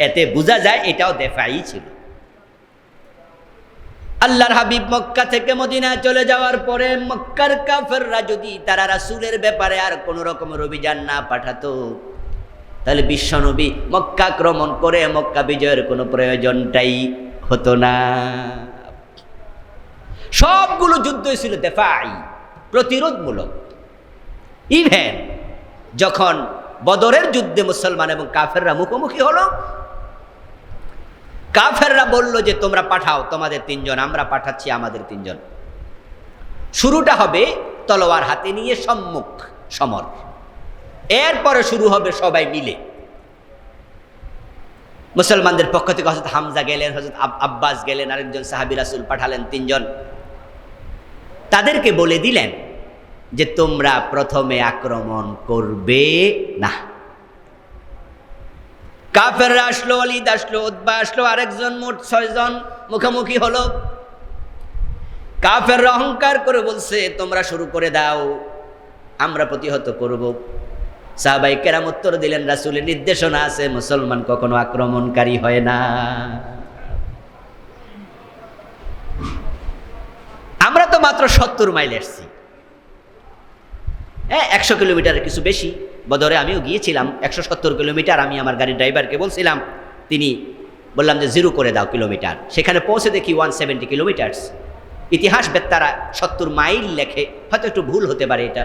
এতে বোঝা যায় এটাও দেফাই ছিল। আল্লাহর হাবিব মক্কা থেকে মদিনায় চলে যাওয়ার পরে মক্কার কাফেররা যদি তারা রাসূলের ব্যাপারে আর কোনো রকমের অভিযান না পাঠাতো, তাহলে বিশ্বনবী মক্কা আক্রমণ করে মক্কা বিজয়ের কোনো প্রয়োজনটাই হতো না। সবগুলো যুদ্ধই ছিল দেফাই, প্রতিরোধমূলক। ইভেন যখন বদরের যুদ্ধে মুসলমান এবং কাফেররা মুখোমুখি হলো, কাফেররা বলল যে তোমরা পাঠাও তোমাদের 3 জন, আমরা পাঠাচ্ছি আমাদের 3 জন। শুরুটা হবে তলোয়ার হাতে নিয়ে সম্মুখ সমর, এরপরে শুরু হবে সবাই মিলে। মুসলমানদের পক্ষ থেকে হযরত হামজা গেলেন, হযরত আব্বাস গেলেন, আরেকজন সাহাবী রাসূল পাঠালেন 3 জন। তাদেরকে বলে দিলেন যে তোমরা প্রথমে আক্রমণ করবে না। কাফেররা আসলো, ওয়ালিদ আসলো, উতবা আসলো, আরেকজন, মোট 6 জন মুখোমুখি হলো। কাফেররা অহংকার করে বলছে তোমরা শুরু করে দাও। আমরা প্রতিহত করব। সাহাবায়ে কেরাম উত্তর দিলেন, রাসূলের নির্দেশনা আছে মুসলমান কখনো আক্রমণকারী হয় না। আমরা তো মাত্র 70 মাইল এসেছি, 100 কিলোমিটারের কিছু বেশি। বদরে আমিও গিয়েছিলাম 170 কিলোমিটার। আমি আমার গাড়ির ড্রাইভারকে বলছিলাম, তিনি বললাম যে 0 করে দাও কিলোমিটার। সেখানে পৌঁছে দেখি 170 কিলোমিটার্স। ইতিহাস বেত্তারা 70 মাইল লেখে, হয়তো একটু ভুল হতে পারে এটা।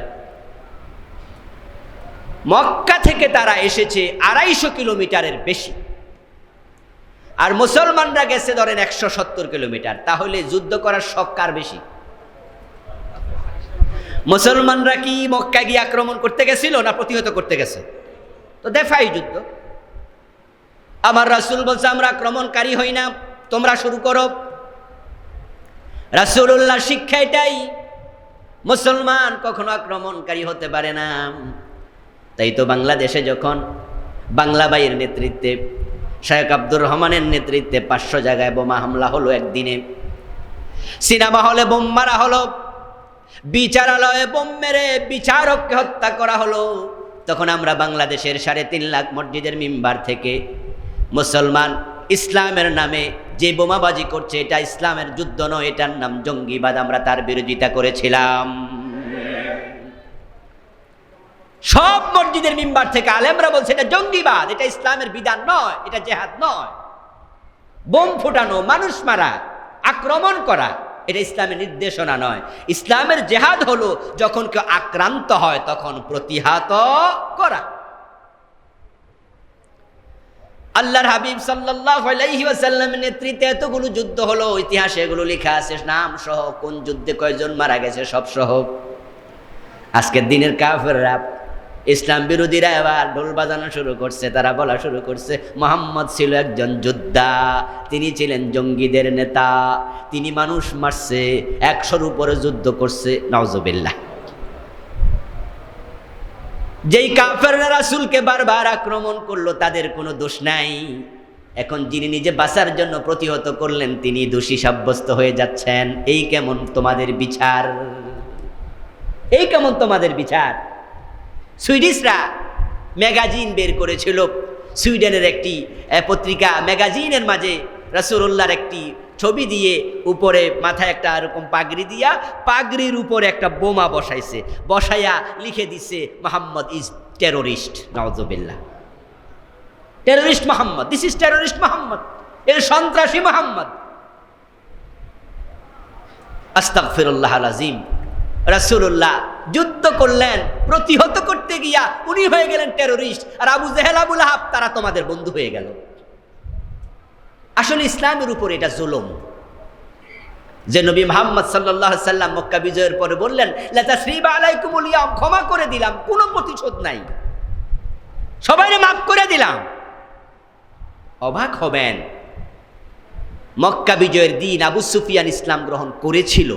মক্কা থেকে তারা এসেছে 250 কিলোমিটারের বেশি, আর মুসলমানরা গেছে ধরেন 170 কিলোমিটার। তাহলে যুদ্ধ করার শখ কার বেশি? মুসলমানরা কি মক্কা গিয়ে আক্রমণ করতে গেছিল না প্রতিহত করতে গেছে? তো দেফাই যুদ্ধ। আমার রাসূল বলছে আমরা আক্রমণকারী হই না, তোমরা শুরু করো। রাসূলুল্লাহ শিক্ষা এটাই, মুসলমান কখনো আক্রমণকারী হতে পারে না। তাই তো বাংলাদেশে যখন বাংলা ভাইয়ের নেতৃত্বে, শেখ আব্দুর রহমানের নেতৃত্বে 500 জায়গায় বোমা হামলা হলো একদিনে, সিনেমা হলে বোম মারা হলো, বিচারালয়ে বোম মেরে বিচারককে হত্যা করা হলো, তখন আমরা বাংলাদেশের 3.5 লাখ মসজিদের মিম্বার থেকে মুসলমান ইসলামের নামে যে বোমাবাজি করছে এটা ইসলামের যুদ্ধ নয়, এটার নাম জঙ্গিবাদ, আমরা তার বিরোধিতা করেছিলাম। সব মসজিদের মিম্বার থেকে আলেমরা বলছে এটা জঙ্গিবাদ, এটা ইসলামের বিধান নয়, এটা জেহাদ নয়। বোম ফুটানো, মানুষ মারা, আক্রমণ করা এটা ইসলামের নির্দেশনা নয়। ইসলামের জেহাদ হলো যখন কেউ আক্রান্ত হয় তখন প্রতিহত করা। আল্লাহর হাবিব সাল্লাল্লাহু আলাইহি ওয়াসাল্লামের নেতৃত্বে এতগুলো যুদ্ধ হলো, ইতিহাসে এগুলো লেখা আছে, নাম সহ, কোন যুদ্ধে কয়জন মারা গেছে সব সহ। আজকের দিনের কাফেররা, ইসলাম বিরোধীরা এবার ঢোল বাজানো শুরু করছে, তারা বলা শুরু করছে মুহাম্মদ ছিল একজন যোদ্ধা, তিনি ছিলেন জঙ্গিদের নেতা, তিনি মানুষ মারছে, 100-র উপরে যুদ্ধ করছে। নাউজুবিল্লাহ। যেই কাফেররা রাসূলকে বারবার আক্রমণ করলো তাদের কোনো দোষ নাই। এখন যিনি নিজে বাঁচার জন্য প্রতিহত করলেন তিনি দোষী সাব্যস্ত হয়ে যাচ্ছেন। এই কেমন তোমাদের বিচার? এই কেমন তোমাদের বিচার? সুইডিশরা ম্যাগাজিন বের করেছিল, সুইডেনের একটি পত্রিকা, ম্যাগাজিনের মাঝে রাসূলুল্লাহর একটি ছবি দিয়ে উপরে মাথায় একটা এরকম পাগড়ি দিয়া, পাগড়ির উপরে একটা বোমা বসাইছে, বসাইয়া লিখে দিছে মুহাম্মদ ইজ টেরোরিস্ট। নাউজুবিল্লাহ। Terrorist Muhammad, this is terrorist Muhammad, এর সন্ত্রাসী মুহাম্মদ। আস্তাগফিরুল্লাহ আল আযীম। রাসূলুল্লাহ যুদ্ধ করলেন, প্রতিহত করতে গিয়া উনি হয়ে গেলেন টেরোরিস্ট, আর আবু জেহেল, আবু লাহাব তারা তোমাদের বন্ধু হয়ে গেল। আসলে ইসলামের উপর এটা জুলুম। যে নবী মুহাম্মদ সাল্লাল্লাহু আলাইহি সাল্লাম মক্কা বিজয়ের পরে বললেন লা তাসরিবা আলাইকুমুল ইয়াম, ক্ষমা করে দিলাম, কোনো প্রতিশোধ নাই, সবাইকে মাফ করে দিলাম। অবাক হবেন, মক্কা বিজয়ের দিন আবু সুফিয়ান ইসলাম গ্রহণ করেছিল,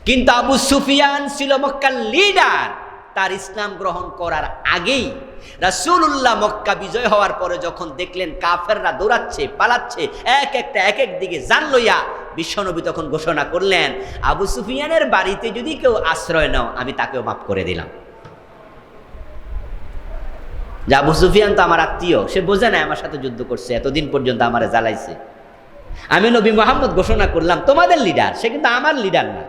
কিন্তু আবু সুফিয়ান ছিল মক্কার লিডার। তার ইসলাম গ্রহণ করার আগেই রাসূলুল্লাহ মক্কা বিজয় হওয়ার পরে যখন দেখলেন কাফেররা দৌড়াচ্ছে, পালাচ্ছে, এক এক দিকে জান লইয়া, বিশ্বনবী তখন ঘোষণা করলেন আবু সুফিয়ানের বাড়িতে যদি কেউ আশ্রয় নাও আমি তাকেও মাফ করে দিলাম। যে আবু সুফিয়ান তো আমার আত্মীয়, সে বোঝে না আমার সাথে যুদ্ধ করছে, এতদিন পর্যন্ত আমারে জ্বালাইছে। আমি নবী মুহাম্মদ ঘোষণা করলাম তোমাদের লিডার, সে কিন্তু আমার লিডার না,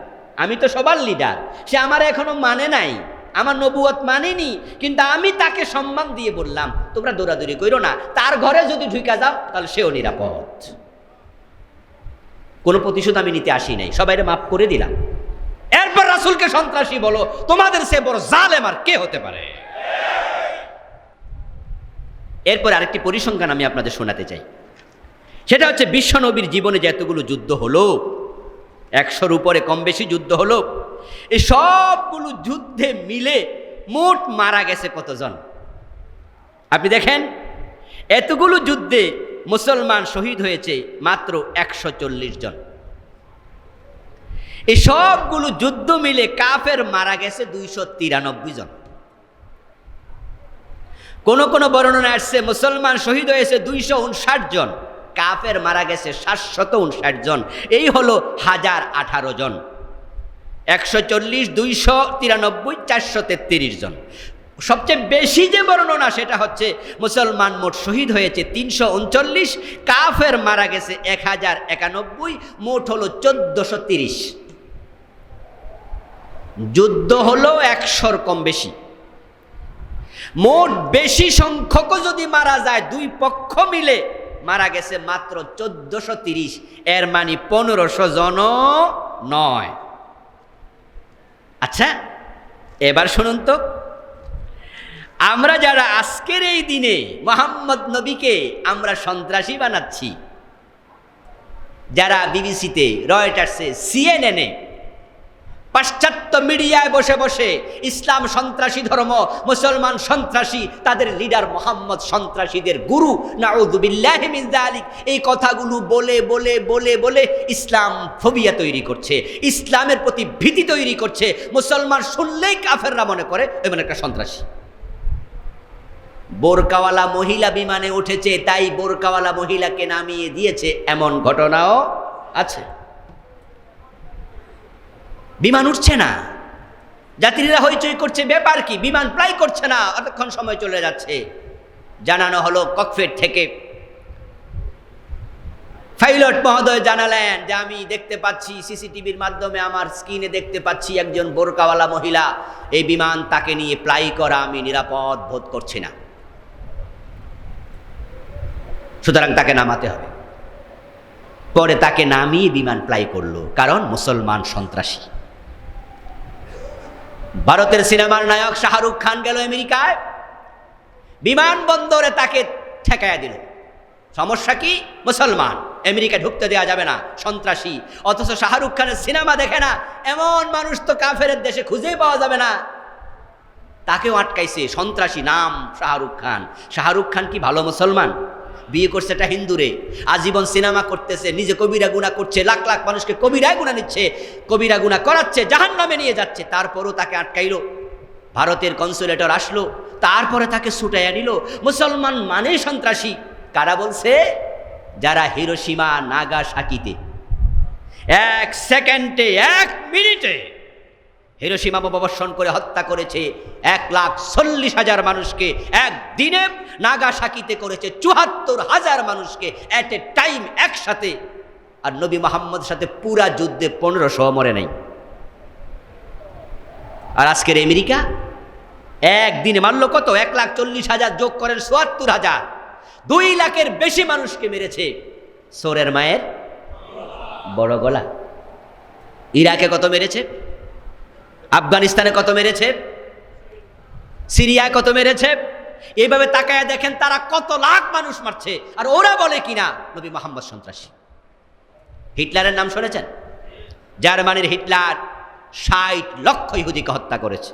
আমি তো সবার লিডার। সে আমার এখনো মানে নাই, আমার নবুয়ত মানেনি, কিন্তু আমি তাকে সম্মান দিয়ে বললাম তোমরা দৌড়াদৌড়ি করো না, তার ঘরে যদি ঢুকে যাও তাহলে সেও নিরাপদ। কোনো প্রতিশোধ আমি নিতে আসি নাই, সবাইকে মাফ করে দিলাম। এরপর রাসূলকে সন্ত্রাসী বলো, তোমাদের সে বড় জালেম আর কে হতে পারে? এরপর আরেকটি পরিসংখ্যান আমি আপনাদের শোনাতে চাই, সেটা হচ্ছে বিশ্বনবীর জীবনে যে এতগুলো যুদ্ধ হলো, 100-র উপরে কম বেশি যুদ্ধ হলো, এই সবগুলো যুদ্ধে মিলে মোট মারা গেছে কতজন? আপনি দেখেন, এতগুলো যুদ্ধে মুসলমান শহীদ হয়েছে মাত্র 140 জন। এই সবগুলো যুদ্ধ মিলে কাফের মারা গেছে 293 জন। কোন কোন বর্ণনা আসছে মুসলমান শহীদ হয়েছে 259 জন, কাফের মারা গেছে 759 জন। এই হলো 1018 জন। 140, 293, 433 জন। সবচেয়ে বেশি যে বর্ণনা সেটা হচ্ছে মুসলমান মোট শহীদ হয়েছে 339, কাফের মারা গেছে 1091, মোট হলো 1430। যুদ্ধ হলো 100-র কম বেশি। মোট বেশি সংখ্যক যদি মারা যায়, দুই পক্ষ মিলে মারা গেছে মাত্র 1430, এর মানে 1500 জন নয়। আচ্ছা, এবার শুনুন তো, আমরা যারা আজকের এই দিনে মুহাম্মদ নবীকে আমরা সন্ত্রাসী বানাচ্ছি, যারা বিবিসিতে, রয়টার্সে, সিএনএনে, পাশ্চাত্য মিডিয়ায় বসে বসে ইসলাম সন্ত্রাসী ধর্ম, মুসলমান সন্ত্রাসী, তাদের লিডার মোহাম্মদ সন্ত্রাসীদের গুরু, নাউযুবিল্লাহি মিন যালিক, এই কথাগুলো বলে বলে বলে বলে ইসলাম ফোবিয়া তৈরি করছে, ইসলামের প্রতি ভীতি তৈরি করছে। মুসলমান শুনলেই কাফেররা মনে করে এমন একটা সন্ত্রাসী। বোরকাওয়ালা মহিলা বিমানে উঠেছে, তাই বোরকাওয়ালা মহিলাকে নামিয়ে দিয়েছে, এমন ঘটনাও আছে। বিমান উঠছে না, যাত্রীরা হইচই করছে, ব্যাপার কি? বিমান ফ্লাই করছে না, অতক্ষণ সময় চলে যাচ্ছে। জানানো হলো ককপিট থেকে, পাইলট মহোদয় জানালেন যে আমি দেখতে পাচ্ছি সিসিটিভির মাধ্যমে, আমার স্ক্রিনে দেখতে পাচ্ছি একজন বোরকাওয়ালা মহিলা, এই বিমান তাকে নিয়ে ফ্লাই করা আমি নিরাপদ বোধ করছি না, সুতরাং তাকে নামাতে হবে। পরে তাকে নামিয়ে বিমান ফ্লাই করলো, কারণ মুসলমান সন্ত্রাসী। ভারতের সিনেমার নায়ক শাহরুখ খান গেল আমেরিকায়, বিমানবন্দরে তাকে ঠেকাইয়া দিল। সমস্যা কি? মুসলমান, আমেরিকা ঢুকতে দেওয়া যাবে না, সন্ত্রাসী। অথচ শাহরুখ খানের সিনেমা দেখে না, এমন মানুষ তো কাফের দেশে খুঁজেই পাওয়া যাবে না, তাকেও আটকাইছে, সন্ত্রাসী, নাম শাহরুখ খান। শাহরুখ খান কি ভালো মুসলমান? বিয়ে করছে একটা হিন্দুরে, আজীবন সিনেমা করতেছে, নিজে কবিরা গুনাহ করছে, লাখ লাখ মানুষকে কবিরা গুনাহ নিচ্ছে, কবিরা গুনাহ করাচ্ছে, জাহান্নামে নিয়ে যাচ্ছে, তারপরও তাকে আটকাইলো। ভারতের কনসুলেটর আসলো, তারপরে তাকে ছুটাইয়া নিল। মুসলমান মানে সন্ত্রাসী। কারা বলছে? যারা হিরোশিমা নাগাসাকিতে 1 সেকেন্ডে 1 মিনিটে হিরোশিমা বোমাবর্ষণ করে হত্যা করেছে 1,40,000 মানুষকে, একদিনে নাগাসাকিতে করেছে 74,000 মানুষকে এট এ টাইম, একসাথে। আর নবী মুহাম্মদের সাথে পুরা যুদ্ধে 1500 মরে নাই। আর আজকের আমেরিকা একদিনে মারল কত? 1,40,000 যোগ করেন 74,000, 2 লাখের বেশি মানুষকে মেরেছে। সোরের মায়ের বড় গলা। ইরাকে কত মেরেছে? আফগানিস্তানে কত মেরেছে? সিরিয়ায় কত মেরেছে? এইভাবে তাকায় দেখেন তারা কত লাখ মানুষ মারছে, আর ওরা বলে কিনা নবী মুহাম্মদ সন্ত্রাসী। হিটলারের নাম শুনেছেন? জার্মানির হিটলার 60 লক্ষ ইহুদিকে হত্যা করেছে।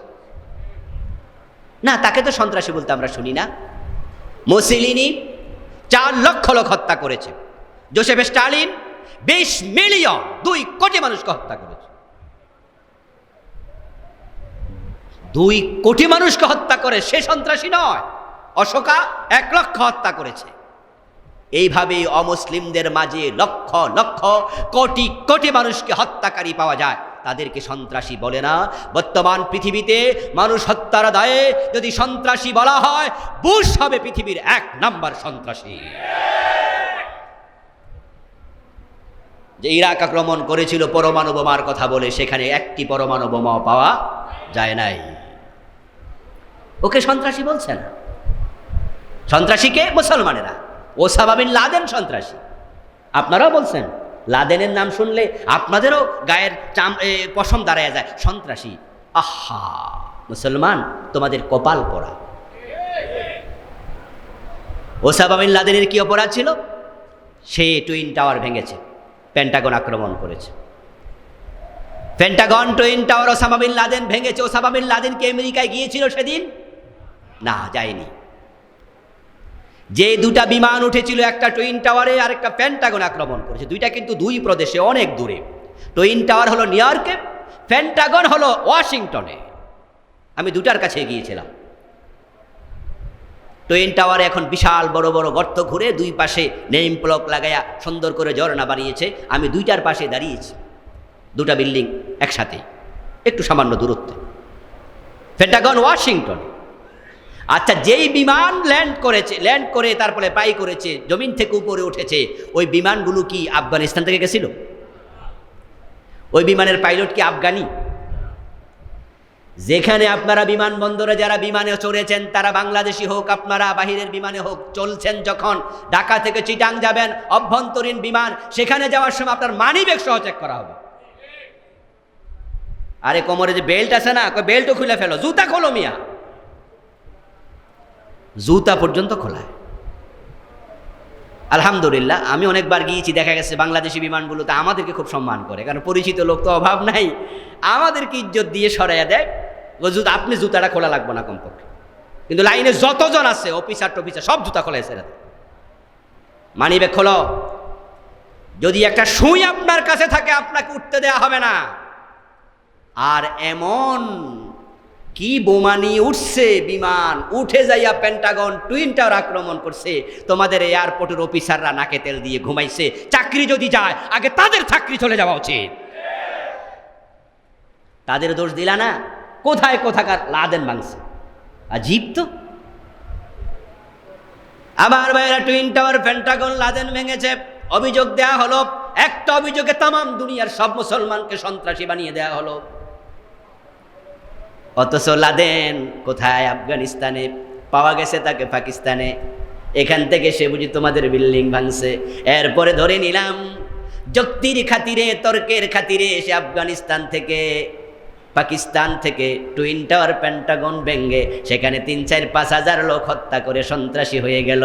না, তাকে তো সন্ত্রাসী বলতে আমরা শুনি না। মুসলিনি 4 লক্ষ লোক হত্যা করেছে। জোসেফ স্টালিন 20 মিলিয়ন, 2 কোটি মানুষকে হত্যা করেছে। 2 কোটি মানুষকে হত্যা করে সে সন্ত্রাসী নয়। অশোকা 1 লক্ষ হত্যা করেছে। এইভাবে অমুসলিমদের মাঝে লক্ষ লক্ষ কোটি কোটি মানুষকে হত্যাকারী পাওয়া যায়, তাদেরকে সন্ত্রাসী বলে না। বর্তমান পৃথিবীতে মানুষ হত্যার দায়ে যদি সন্ত্রাসী বলা হয়, বুশ হবে পৃথিবীর 1 নাম্বার সন্ত্রাসী। যে ইরাক আক্রমণ করেছিল পরমাণু বোমার কথা বলে, সেখানে একটি পরমাণু বোমাও পাওয়া যায় নাই। ওকে সন্ত্রাসী বলছে না। সন্ত্রাসীকে মুসলমানেরা। ওসামা বিন লাদেন সন্ত্রাসী, আপনারাও বলছেন। লাদেনের নাম শুনলে আপনাদেরও গায়ের পশম দাঁড়ায় যায়। সন্ত্রাসী, আহা মুসলমান, তোমাদের কপাল পোড়া। ওসামা বিন লাদেনের কি অপরাধ ছিল? সে টুইন টাওয়ার ভেঙেছে, পেন্টাগন আক্রমণ করেছে। Pentagon, twin tower Osama bin Laden ভেঙেছে। ওসামা বিন লাদেন কি আমেরিকায় গিয়েছিল সেদিন? না, যায়নি। যে 2টা বিমান উঠেছিল, একটা টুইন টাওয়ারে আর একটা পেন্টাগন আক্রমণ করেছে। 2টা কিন্তু 2 প্রদেশে, অনেক দূরে। টুইন টাওয়ার হলো নিউ ইয়র্কে, পেন্টাগন হলো ওয়াশিংটনে। আমি 2টার কাছে গিয়েছিলাম। টুইন টাওয়ারে এখন বিশাল বড় বড় গর্ত ঘুরে 2 পাশে নেম প্লক লাগায়া সুন্দর করে ঝর্ণা বানিয়েছে। আমি 2টার পাশে দাঁড়িয়েছি, 2টা বিল্ডিং একসাথে। একটু সামান্য দূরত্বে, পেন্টাগন ওয়াশিংটন। আচ্ছা, যেই বিমান ল্যান্ড করে তারপরে পাই করেছে, জমিন থেকে উপরে উঠেছে, ওই বিমানগুলো কি আফগানিস্তান থেকে গেছিল? ওই বিমানের পাইলট কি আফগানি? যেখানে আপনারা বিমানবন্দরে যারা বিমানে চড়েছেন তারা বাংলাদেশি হোক, আপনারা বাহিরের বিমানে হোক, চলছেন যখন ঢাকা থেকে চিটাং যাবেন, অভ্যন্তরীণ বিমান, সেখানে যাওয়ার সময় আপনার মানিব্যাগ সহ চেক করা হবে। আরে কোমরে যে বেল্ট আছে না, বেল্টও খুলে ফেলো, জুতা খোলো মিয়া, জুতা পর্যন্ত খোলা। আলহামদুলিল্লাহ, আমি অনেকবার গিয়েছি, দেখা গেছে বাংলাদেশি বিমানগুলোতে আমাদেরকে খুব সম্মান করে, কারণ পরিচিত লোক তো অভাব নাই, আমাদেরকে ইজ্জত দিয়ে সরাইয়া দেয়। আপনি জুতাটা খোলা লাগবে না কমপক্ষে, কিন্তু লাইনে যতজন আছে অফিসার টফিসার সব জুতা খোলা এসে মানিব্যাগ খোলো। যদি একটা সুই আপনার কাছে থাকে আপনাকে উঠতে দেয়া হবে না। আর এমন কি বোমা নিয়ে উঠছে বিমান, উঠে যাইয়া পেন্টাগন টুইন টাওয়ার আক্রমণ করছে, তোমাদের এয়ারপোর্টের অফিসাররা নাকে তেল দিয়ে ঘুমাইছে। চাকরি যদি যায় আগে তাদের চাকরি চলে যাওয়া উচিত, তাদের দোষ দিলা না। কোথায় কোথাকার লাদেন ভাঙছে, আজীব তো। আমার ভাইরা, টুইন টাওয়ার, পেন্টাগন, লাদেন ভেঙেছে, অভিযোগ দেয়া হলো। একটা অভিযোগে তামাম দুনিয়ার সব মুসলমানকে সন্ত্রাসী বানিয়ে দেয়া হলো। অথচ লাদেন কোথায়? আফগানিস্তানে। পাওয়া গেছে তাকে পাকিস্তানে। এখান থেকে সে বুঝি তোমাদের বিল্ডিং ভাঙছে। এরপরে ধরে নিলাম যুক্তির খাতিরে, তর্কের খাতিরে সে আফগানিস্তান থেকে, পাকিস্তান থেকে টুইন টাওয়ার, পেন্টাগন ভেঙে সেখানে 3-4-5 হাজার লোক হত্যা করে সন্ত্রাসী হয়ে গেল।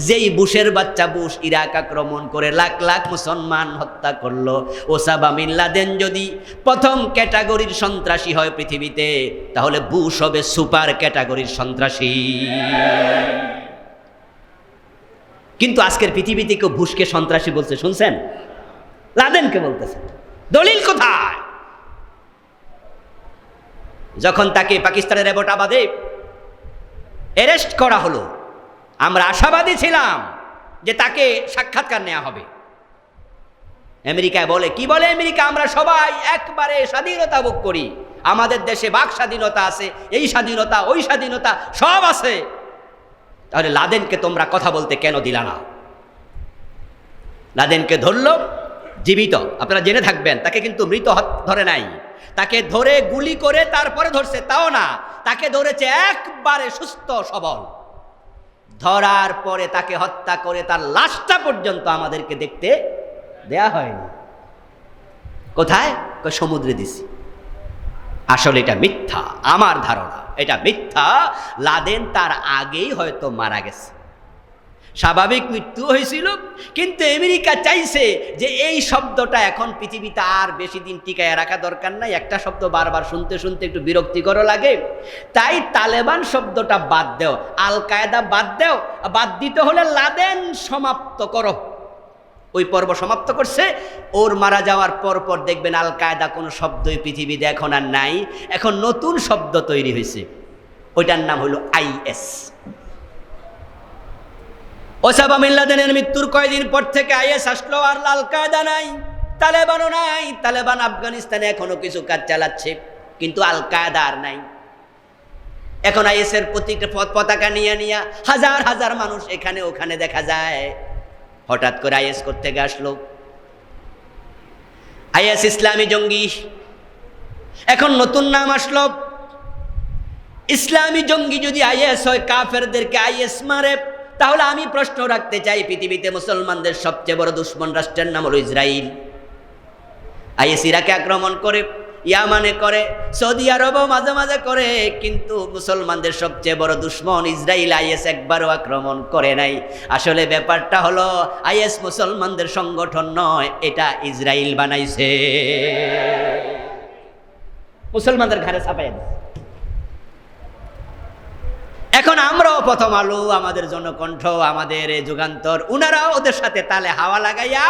যেই বুশের বাচ্চা বুশ ইরাক আক্রমণ করে লাখ লাখ মুসলমান হত্যা করলো, ওসামা বিন লাদেন যদি প্রথম ক্যাটাগরির সন্ত্রাসী হয় পৃথিবীতে, তাহলে বুশ হবে সুপার ক্যাটাগরির সন্ত্রাসী। কিন্তু আজকের পৃথিবীতে কেউ বুশকে সন্ত্রাসী বলছে শুনছেন? লাদেনকে বলতেছে। দলিল কোথায়? যখন তাকে পাকিস্তানের অ্যাবোটাবাদে অ্যারেস্ট করা হলো, আমরা আশাবাদী ছিলাম যে তাকে সাক্ষাৎকার নেওয়া হবে। আমেরিকায় বলে, কি বলে আমেরিকা? আমরা সবাই একবারে স্বাধীনতা ভোগ করি, আমাদের দেশে বাক স্বাধীনতা আছে, এই স্বাধীনতা ওই স্বাধীনতা সব আছে। তাহলে লাদেনকে তোমরা কথা বলতে কেন দিলা না? লাদেনকে ধরল জীবিত, আপনারা জেনে থাকবেন, তাকে কিন্তু মৃত ধরে নাই, তাকে ধরে গুলি করে তারপরে ধরছে, তাও না, তাকে ধরেছে একবারে সুস্থ সবল। ধরার পরে তাকে হত্যা করে তার লাশটা পর্যন্ত আমাদেরকে দেখতে দেয়া হয়নি। কোথায়? সমুদ্রে দিছি। আসলে এটা মিথ্যা, আমার ধারণা এটা মিথ্যা। লাদেন তার আগেই হয়তো মারা গেছে, স্বাভাবিক মৃত্যু হয়েছিল, কিন্তু আমেরিকা চাইছে যে এই শব্দটা এখন পৃথিবীতে আর বেশি দিন টিকায় রাখা দরকার নাই, একটা শব্দ বারবার শুনতে শুনতে একটু বিরক্তিকর লাগে, তাই তালেবান শব্দটা বাদ দেও, আল কায়দা বাদ দেও, বাদ দিতে হলে লাদেন সমাপ্ত করো। ওই পর্ব সমাপ্ত করছে। ওর মারা যাওয়ার পর পর দেখবেন আল কায়দা কোনো শব্দই পৃথিবীতে এখন আর নাই, এখন নতুন শব্দ তৈরি হয়েছে, ওইটার নাম হলো আইএস। ওসামা বিন লাদেনের মৃত্যুর কয়েকদিন পর থেকে আইএস আসলো, আর আল কায়দা নাই, তালেবানও নাই। তালেবান আফগানিস্তানে এখনো কিছু কাজ চালাচ্ছে, কিন্তু আল কায়দা আর নাই। এখন আইএসের প্রতিটা পতাকা নিয়ে নিয়ে হাজার হাজার মানুষ এখানে ওখানে দেখা যায়। হঠাৎ করে আইএস করতে আসলো, আইএস ইসলামী জঙ্গি, এখন নতুন নাম আসলো ইসলামী জঙ্গি। যদি আইএস হয়, কাফেরদেরকে আইএস মারে, তাহলে আমি প্রশ্ন রাখতে চাই, পৃথিবীতে মুসলমানদের সবচেয়ে বড় দুশ্মন রাষ্ট্রের নাম হলো ইসরায়েল। আইএস ইরাকে আক্রমণ করে, ইয়ামানে করে, সৌদি আরবও মাঝে মাঝে করে, কিন্তু মুসলমানদের সবচেয়ে বড় দুশ্মন ইসরায়েল। আইএস একবারও আক্রমণ করে নাই। আসলে ব্যাপারটা হলো আইএস মুসলমানদের সংগঠন নয়, এটা ইসরায়েল বানাইছে, মুসলমানদের ঘাড়ে চাপাই দিচ্ছে। এখন আমরাও প্রথম আলো, আমাদের জনকণ্ঠ, আমাদের যুগান্তর, উনারাও ওদের সাথে তালে হাওয়া লাগাইয়া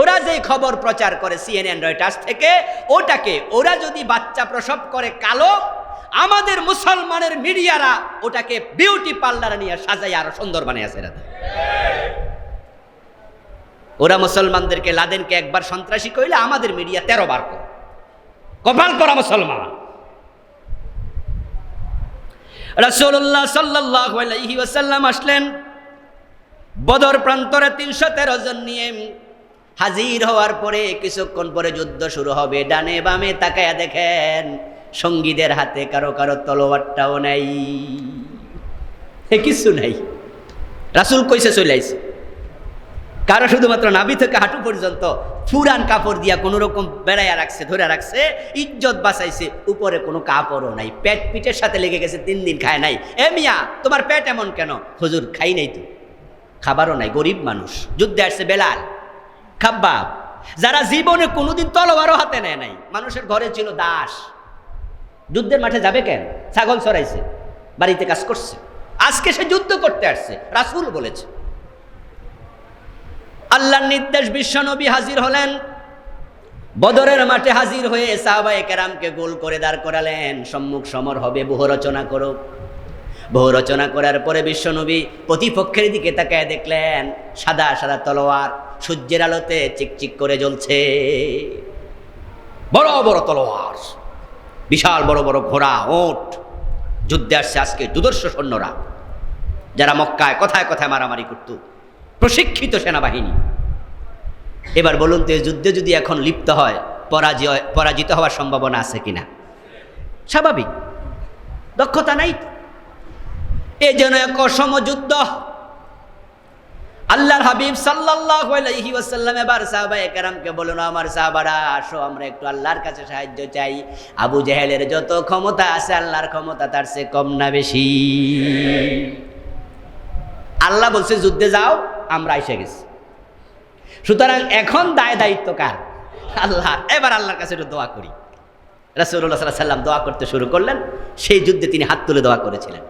ওরা যে খবর প্রচার করে সিএনএন, রয়টার্স থেকে, ওটাকে ওরা যদি বাচ্চা প্রসব করে কালো, আমাদের মুসলমানের মিডিয়ারা ওটাকে বিউটি পার্লারে নিয়ে সাজাই আরো সুন্দর বানিয়ে আছে। ওরা মুসলমানদেরকে, লাদেনকে একবার সন্ত্রাসী কইলে আমাদের মিডিয়া 13 বার কর, কপাল করা মুসলমান। রাসূলুল্লাহ সাল্লাল্লাহু আলাইহি ওয়াসাল্লাম আসলেন বদর প্রান্তরে 313 জন নিয়ে। হাজির হওয়ার পরে কিছুক্ষণ পরে যুদ্ধ শুরু হবে। ডানে বামে তাকায়া দেখেন সঙ্গীদের হাতে কারো কারো তলোয়ারটাও নাই, কিছু নাই। রাসূল কইছে চলে আইছে। কারো শুধুমাত্র নাভি থেকে হাঁটু পর্যন্ত ফুরান কাপড় দিয়া কোনো রকম বেড়াইয়া রাখছে, ধরে রাখছে, ইজ্জত বাঁচাইছে। উপরে কোনো কাপড়ও নাই, পেট পিঠের সাথে লেগে গেছে, 3 দিন খায় নাই। এ মিয়া তোমার পেট এমন কেন? হুজুর খাই নাই তো, খাবারও নাই, গরিব মানুষ। যুদ্ধে আসছে বেলাল, খাব্বাব, যারা জীবনে কোনোদিন তলোয়ারও হাতে নেয় নাই। মানুষের ঘরে ছিল দাস, যুদ্ধের মাঠে যাবে কেন? ছাগল চড়াইছে, বাড়িতে কাজ করছে। আজকে সে যুদ্ধ করতে আসছে, রাসূল বলেছে। আল্লাহর নির্দেশ, বিশ্বনবী হাজির হলেন। বদরের মাঠে হাজির হয়ে সাহাবায়ে কেরামকে গোল করে দাঁড় করালেন। সম্মুখ সমর হবে, বহু রচনা করো। বহু রচনা করার পরে বিশ্বনবী প্রতিপক্ষের দিকে তাকায় দেখলেন সাদা সাদা তলোয়ার সূর্যের আলোতে চিকচিক করে জ্বলছে। বড় বড় তলোয়ার, বিশাল বড় বড় ঘোড়া, ওট। যুদ্ধে আসছে আজকে দুদর্শ সৈন্যরা, যারা মক্কায় কথায় কথায় মারামারি করত, প্রশিক্ষিত সেনাবাহিনী। এবার বলুন তো, এই যুদ্ধে যদি এখন লিপ্ত হয়, পরাজিত হওয়ার সম্ভাবনা আছে কিনা? স্বাভাবিক, দক্ষতা নাই। এই জন্য এক অসম যুদ্ধ। আল্লাহর হাবিব সাল্লাল্লাহু আলাইহি ওয়াসাল্লাম এবার সাহাবায়ে কেরামকে বললেন, আমার সাহাবারা আসো, আমরা একটু আল্লাহর কাছে সাহায্য চাই। আবু জেহেলের যত ক্ষমতা আছে, আল্লাহর ক্ষমতা তার চেয়ে কম না বেশি? আল্লাহ বলছে যুদ্ধে যাও, আমরা এসে গেছি। সুতরাং এখন দায়িত্ব কার? আল্লাহ। এবার আল্লাহর কাছে একটু দোয়া করি। রাসূলুল্লাহ সাল্লাল্লাহু আলাইহি ওয়াসাল্লাম দোয়া করতে শুরু করলেন। সেই যুদ্ধে তিনি হাত তুলে দোয়া করেছিলেন।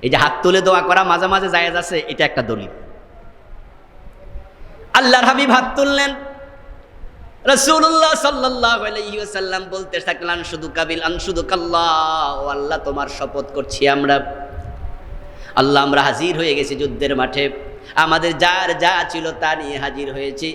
এই যে হাত তুলে দোয়া করা মাঝে মাঝে জায়েজ আছে, এটা একটা দলিল। আল্লাহর হাবিব হাত তুললেন। রাসূলুল্লাহ সাল্লাল্লাহু আলাইহি ওয়াসাল্লাম বলতে থাকলেন, শুধু কাবিল আনশুদুকাল্লাহ, ও আল্লাহ তোমার শপথ করছি আমরা, আল্লাহ আমরা হাজির হয়ে গেছি যুদ্ধের মাঠে। আমাদের যার যা ছিল তা নিয়ে হাজির হয়েছি।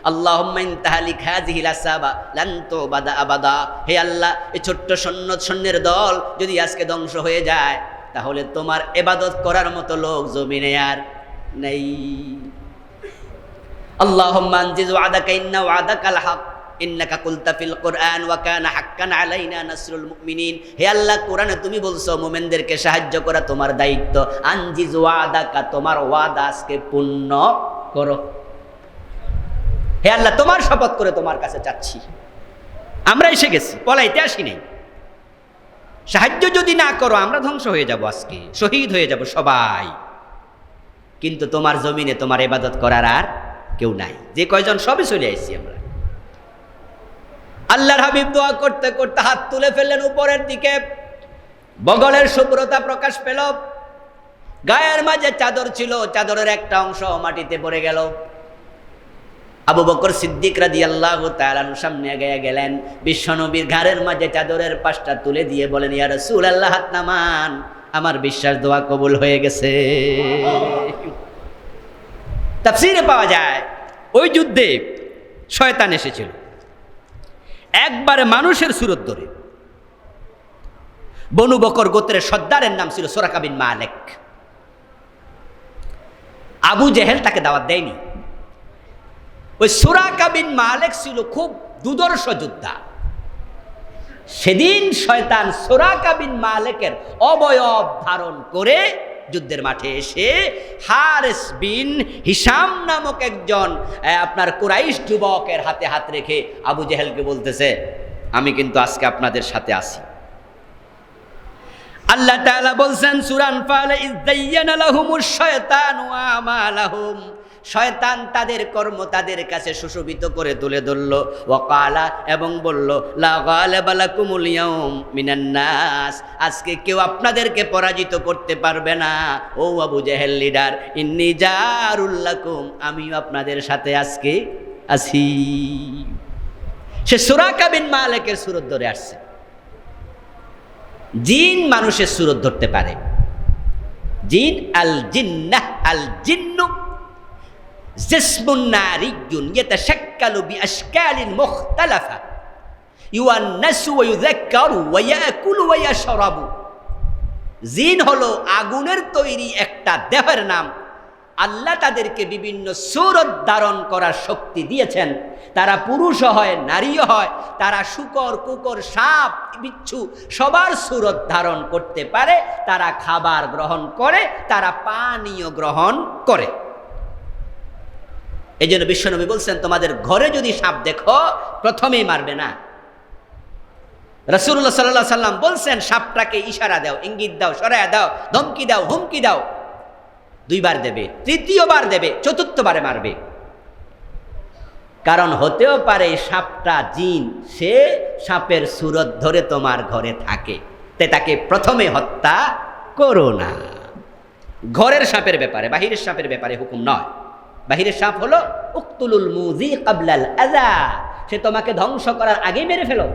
আল্লাহুম্মা ইনতাহালিক হাযিহিল আসাবা লান তুবাদা আবাদা। হে আল্লাহ, এই ছোট্ট সৈন্যের দল যদি আজকে ধ্বংস হয়ে যায়, তাহলে তোমার ইবাদত করার মতো লোক জমিনে আর নেই। আল্লাহুম্মা আনজিজ ওয়াদাকা ইন্না ওয়াদাকাল হক ইন্নাকা কুলতা ফিল কুরআন ওয়া কানা হাক্কান আলাইনা নাসরুল মুমিনিন। হে আল্লাহ, কোরআনে তুমি বলছো মুমিনদেরকে সাহায্য করা তোমার দায়িত্ব। আনজিজ ওয়াদাকা, তোমার ওয়াদা আজকে পূর্ণ করো। হে আল্লাহ, তোমার শপথ করে তোমার কাছে চাচ্ছি, আমরা এসে গেছি, পলাইতে আসি নাই। সাহায্য যদি না করো আমরা ধ্বংস হয়ে যাব, আজকে শহীদ হয়ে যাব সবাই। কিন্তু তোমার জমিনে তোমার ইবাদত করার আর কেউ নাই। যে কয়জন সবে চলে আসছি আমরা। আল্লাহর হাবিব দোয়া করতে করতে হাত তুলে ফেললেন উপরের দিকে। বগলের শুভ্রতা প্রকাশ পেল। গায়ের মাঝে চাদর ছিল, চাদরের একটা অংশ মাটিতে পড়ে গেল। আবু বকর সিদ্দিক রাদিয়াল্লাহু তাআলা সামনে এগিয়ে গেলেন। বিশ্বনবীর ঘাড়ের মাঝে চাদরের পাশটা তুলে দিয়ে বলেন, ইয়া রাসূলুল্লাহ, হাত নামান, আমার বিশ্বাস দোয়া কবুল হয়ে গেছে। তাফসীরে পাওয়া যায় ওই যুদ্ধে শয়তান এসেছিল একবারে মানুষের সুরত ধরে। বনু বকর গোত্রের সর্দারের নাম ছিল সুরাকা বিন মালিক। আবু জেহেল তাকে দাওয়াত দেয়নি। ওই সুরাকা বিন মালিক ছিল খুব দুর্ধর্ষ যোদ্ধা। সেদিন শয়তান সুরাকা বিন মালিকের অবয়ব ধারণ করে যুদ্ধের মাঠে এসে হারিস বিন হিশাম নামক একজন আপনার কুরাইশ যুবকের হাতে হাত রেখে আবু জেহেলকে বলতেছে, আমি কিন্তু আজকে আপনাদের সাথে আছি। আল্লাহ তাআলা বলছেন সূরা আনফালে, ইযযায়্যানা লাহুমুশ শায়তানু আমালাহুম, শয়তান তাদের কর্ম তাদের কাছে সুশোভিত করে তুলে ধরল। ওয়াকালা, এবং বলল, লা গালিবা লাকুমুল ইয়াউম মিনান নাস, আজকে কেউ আপনাদেরকে পরাজিত করতে পারবে না। ও আবু জেহেল লিডার, ইন্নী জারুল লাকুম, আমিও আপনাদের সাথে আজকে আছি। সে সুরাকা বিন মালিকের সুরত ধরে আসছে। জিন মানুষের সুরত ধরতে পারে। জিন আল জিন্নাহ আল জিন্নু জিসমুন নারিয়্যুন ইয়াতাশাক্কালু বিআশকালিন মুখতালাফা ইউআন্নাসু ওয়া ইউযাক্কারু ওয়া ইয়াকুলু ওয়া ইয়াশরাবু। জিন হলো আগুনের তৈরি একটা দেহের নাম। আল্লাহ তাদেরকে বিভিন্ন সূরত ধারণ করার শক্তি দিয়েছেন। তারা পুরুষও হয়, নারীও হয়। তারা শূকর, কুকুর, সাপ, বিচ্ছু সবার সূরত ধারণ করতে পারে। তারা খাবার গ্রহণ করে, তারা পানীয় গ্রহণ করে। এই জন্য বিশ্বনবী বলছেন, তোমাদের ঘরে যদি সাপ দেখো প্রথমেই মারবে না। রাসূলুল্লাহ সাল্লাল্লাহু আলাইহি সাল্লাম বলছেন, সাপটাকে ইশারা দাও, ইঙ্গিত দাও, সরায়া দাও, ধমকি দাও, হুমকি দাও। 2 বার দেবে, 3য় বার দেবে, 4র্থবারে মারবে। কারণ হতেও পারে সাপটা জিন, সে সাপের সুরত ধরে তোমার ঘরে থাকে, তাই তাকে প্রথমে হত্যা করো না। ঘরের সাপের ব্যাপারে, বাহিরের সাপের ব্যাপারে হুকুম নয়। বাহিরের সাপ হলো উকতুলুল মুজি ক্বাবলাল আযা, সে তোমাকে ধ্বংস করার আগেই মেরে ফেলো।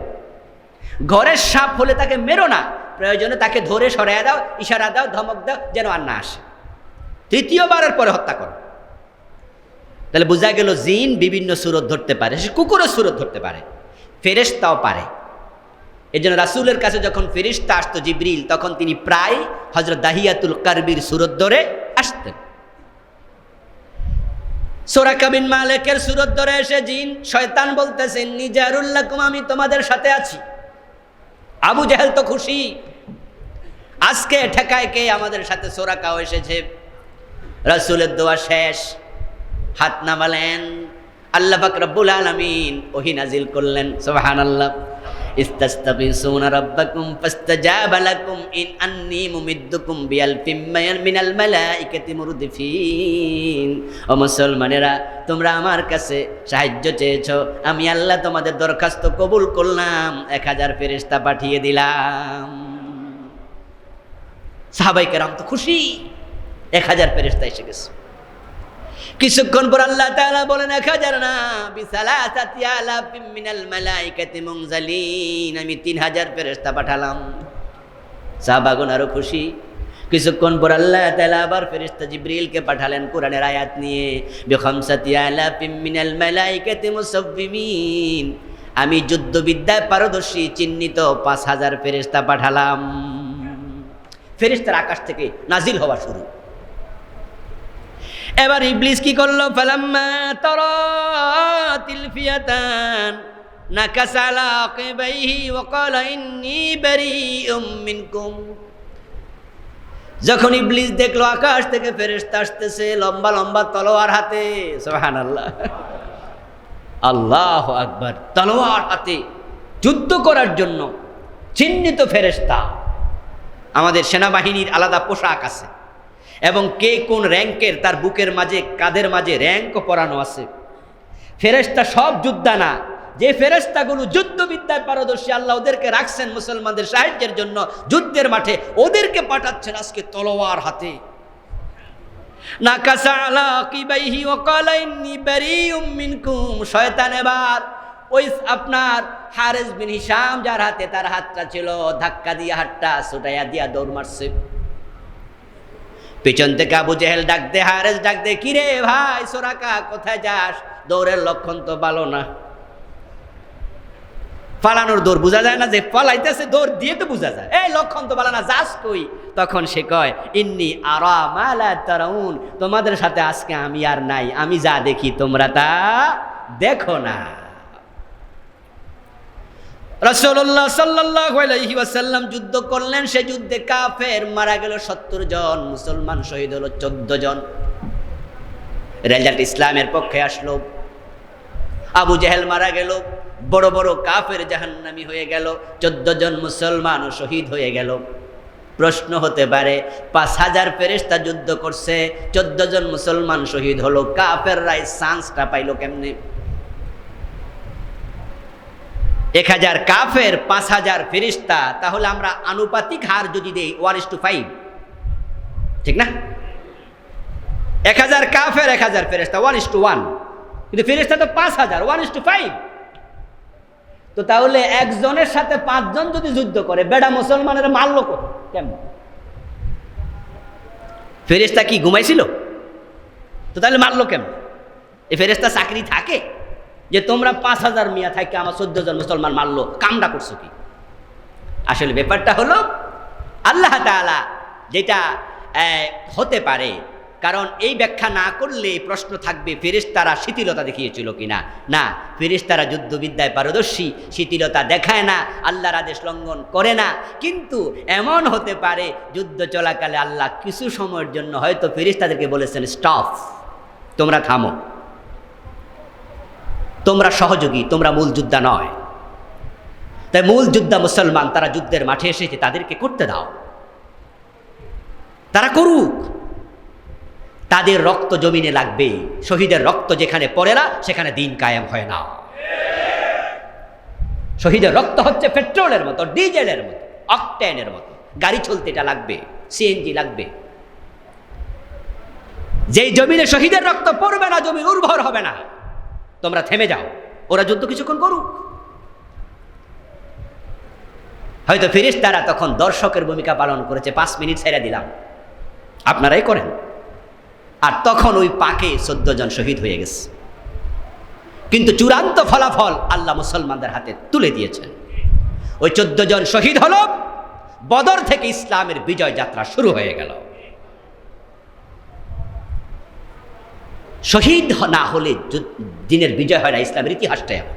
ঘরের সাপ হলে তাকে মেরো না, প্রয়োজনে তাকে ধরে সরাইয়া দাও, ইশারা দাও, ধমক দাও, যেন আর না আসে। 3য়বারের পরে হত্যা করো। তাহলে বোঝা গেল জিন বিভিন্ন সুরত ধরতে পারে, সে কুকুরের সুরত ধরতে পারে, ফেরেশতাও পারে। এই জন্য রাসূলের কাছে যখন ফেরেশতা আসতো জিবরিল, তখন তিনি প্রায় হযরত দাহিয়াতুল কারবির সুরত ধরে আসতেন। সুরাকা বিন মালিকের সুরত ধরে এসে জিন শয়তান বলতেছেন, নিজারুল লাকুম, আমি তোমাদের সাথে আছি। আবু জাহেল তো খুশি, আজকে ঠেকায় কে? আমাদের সাথে সুরাকাও এসেছে। রাসূলের দোয়া শেষ, হাত নামালেন, আল্লাহ পাক রব্বুল আলামিন ওহী নাজিল করলেন। সুবহানাল্লাহ। ইস্তাস্তাগিসুনা রাব্বাকুম ফাস্তাজাবা লাকুম ইন আন্নী মুমিদ্দুকুম বিআলফিম মিনাল মালাইকাতি মুরদিফিন। ও মুসলমানেরা, তোমরা আমার কাছে সাহায্য চেয়েছো, আমি আল্লাহ তোমাদের দরখাস্ত কবুল করলাম, 1000 ফেরেশতা পাঠিয়ে দিলাম। সাহাবায়ে কেরাম তো খুশি, 1000 ফেরেশতা এসে গেছে। কিছুক্ষণ পর আল্লাহ তাআলা বলেন, 1000 না, বিসালাসাতি আলাফিম মিনাল মালাইকাতি মুনজালিন, আমি 3000 ফেরেশতা পাঠালাম। সাহাবাগণ আরো খুশি। কিছুক্ষণ পর আল্লাহ তাআলা আবার ফেরেশতা জিবরিলকে পাঠালেন কোরআনের আয়াত নিয়ে, বিখামসাতি আলাফিম মিনাল মালাইকাতি মুসাফফিমিন, আমি যুদ্ধবিদ্যায় পারদর্শী চিহ্নিত 5000 ফেরেশতা পাঠালাম। ফেরেশতার আকাশ থেকে নাজিল হওয়া শুরু। এবার ইবলিস কি করলো? ফালাম্মা তারাতিল ফিয়াতান নাকাসা আলা আকিবাইহি ওয়া ক্বালা ইন্নী বারীউম মিনকুম। যখন ইবলিস দেখলো আকাশ থেকে ফেরেশতা আসতেছে লম্বা লম্বা তলোয়ার হাতে, সুবহানাল্লাহ, আল্লাহু আকবার, তলোয়ার হাতে যুদ্ধ করার জন্য চিহ্নিত ফেরেশতা। আমাদের সেনাবাহিনীর আলাদা পোশাক আছে এবং কে কোন র্যাঙ্কের তার বুকের মাঝে, কাঁধের মাঝে র্যাঙ্কও পরানো আছে। ফেরেশতা সব যোদ্ধা না, যে ফেরেশতাগুলো যুদ্ধবিদ্যায় পারদর্শী, আল্লাহ ওদেরকে রাখছেন মুসলমানদের সাহায্যের জন্য যুদ্ধের মাঠে, ওদেরকে পাঠাচ্ছেন আজকে তলোয়ার হাতে। নাকাসা আলা আকিবাইহি ওয়া ক্বালা ইন্নী বারীউম মিনকুম। শয়তান এবার ওই আপনার হারেস বিন হিশাম যার হাতে তার হাতটা ছিল, ধাক্কা দিয়ে হাতটা ছুটাইয়া দিয়া দৌড় মারছে। পিছন থেকে আবু জেহেল ডাক দে, হারেস ডাক দে, কিরে ভাই সুরাকা কোথায় যাস? দৌড়ের লক্ষণ তো ভালো না। পালানোর দৌড় বোঝা যায় না, যে পালাইতেছে দৌড় দিয়ে তো বোঝা যায়, এই লক্ষণ তো ভালো না, যাস কই? তখন সে কয়, ইন্নী আরা মা লা তারাউন, তোমাদের সাথে আজকে আমি আর নাই, আমি যা দেখি তোমরা তা দেখো না। রাসূলুল্লাহ সাল্লাল্লাহু আলাইহি ওয়াসাল্লাম যুদ্ধ করলেন, সে যুদ্ধে কাফের মারা গেল 70 জন, মুসলমান শহীদ হলো 14 জন। রেজাল্ট ইসলামের পক্ষে আসলো। আবু জেহেল মারা গেল, বড় বড় কাফের জাহান্নামী হয়ে গেল, 14 জন মুসলমান শহীদ হয়ে গেল। প্রশ্ন হতে পারে, 5000 ফেরেশতা যুদ্ধ করছে, 14 জন মুসলমান শহীদ হলো, কাফেররা চান্সটা পাইলো কেমনে? 1000 কাফের, 5000 ফেরেশতা, তাহলে আমরা আনুপাতিক হার যদি দেই 1:5, ঠিক না? 1000 কাফের, 1000 ফেরেশতা, 1:1। কিন্তু ফেরেশতা তো 5000, 1:5। তো তাহলে একজনের সাথে 5 জন যদি যুদ্ধ করে, বেড়া মুসলমানের মারলো কেমন? ফেরেশতা কি ঘুমাইছিল? তো তাহলে মারলো কেমন? এই ফেরেশতা চাকরি থাকে যে তোমরা 5,000 মিয়া থাকে আমার 14 জন মুসলমান মারলো, কামটা করছো কি? আসলে ব্যাপারটা হলো আল্লাহ তাআলা যেটা হতে পারে, কারণ এই ব্যাখ্যা না করলে প্রশ্ন থাকবে ফেরেশতারা শিথিলতা দেখিয়েছিল কিনা। না, ফেরেশতারা যুদ্ধবিদ্যায় পারদর্শী, শিথিলতা দেখায় না, আল্লাহর আদেশ লঙ্ঘন করে না। কিন্তু এমন হতে পারে যুদ্ধ চলাকালে আল্লাহ কিছু সময়ের জন্য হয়তো ফেরেশতাদেরকে বলেছেন স্টপ, তোমরা থামো, তোমরা সহযোগী, তোমরা মূল যোদ্ধা নয়। তাই মূল যোদ্ধা মুসলমান, তারা যুদ্ধের মাঠে এসেছে, তাদেরকে করতে দাও, তারা করুক। তাদের রক্ত জমিনে লাগবে, শহীদের রক্ত যেখানে পড়ে না সেখানে দিন কায়েম হয় না। শহীদের রক্ত হচ্ছে পেট্রোলের মতো, ডিজেলের মতো, অকটেনের মতো, গাড়ি চলতে এটা লাগবে, সিএনজি লাগবে। যেই জমিনে শহীদের রক্ত পড়বে না, জমি উর্বর হবে না। তোমরা থেমে যাও, ওরা যুদ্ধ কিছুক্ষণ করুক। হয়তো ফেরেশতারা তখন দর্শকের ভূমিকা পালন করেছে, 5 মিনিট ছেড়ে দিলাম, আপনারাই করেন। আর তখন ওই পাকে 14 জন শহীদ হয়ে গেছে। কিন্তু চূড়ান্ত ফলাফল আল্লাহ মুসলমানদের হাতে তুলে দিয়েছেন। ওই 14 জন শহীদ হলো, বদর থেকে ইসলামের বিজয় যাত্রা শুরু হয়ে গেল। শহীদ না হলে দিনের বিজয় হয় না, ইসলামের ইতিহাসটাই এমন।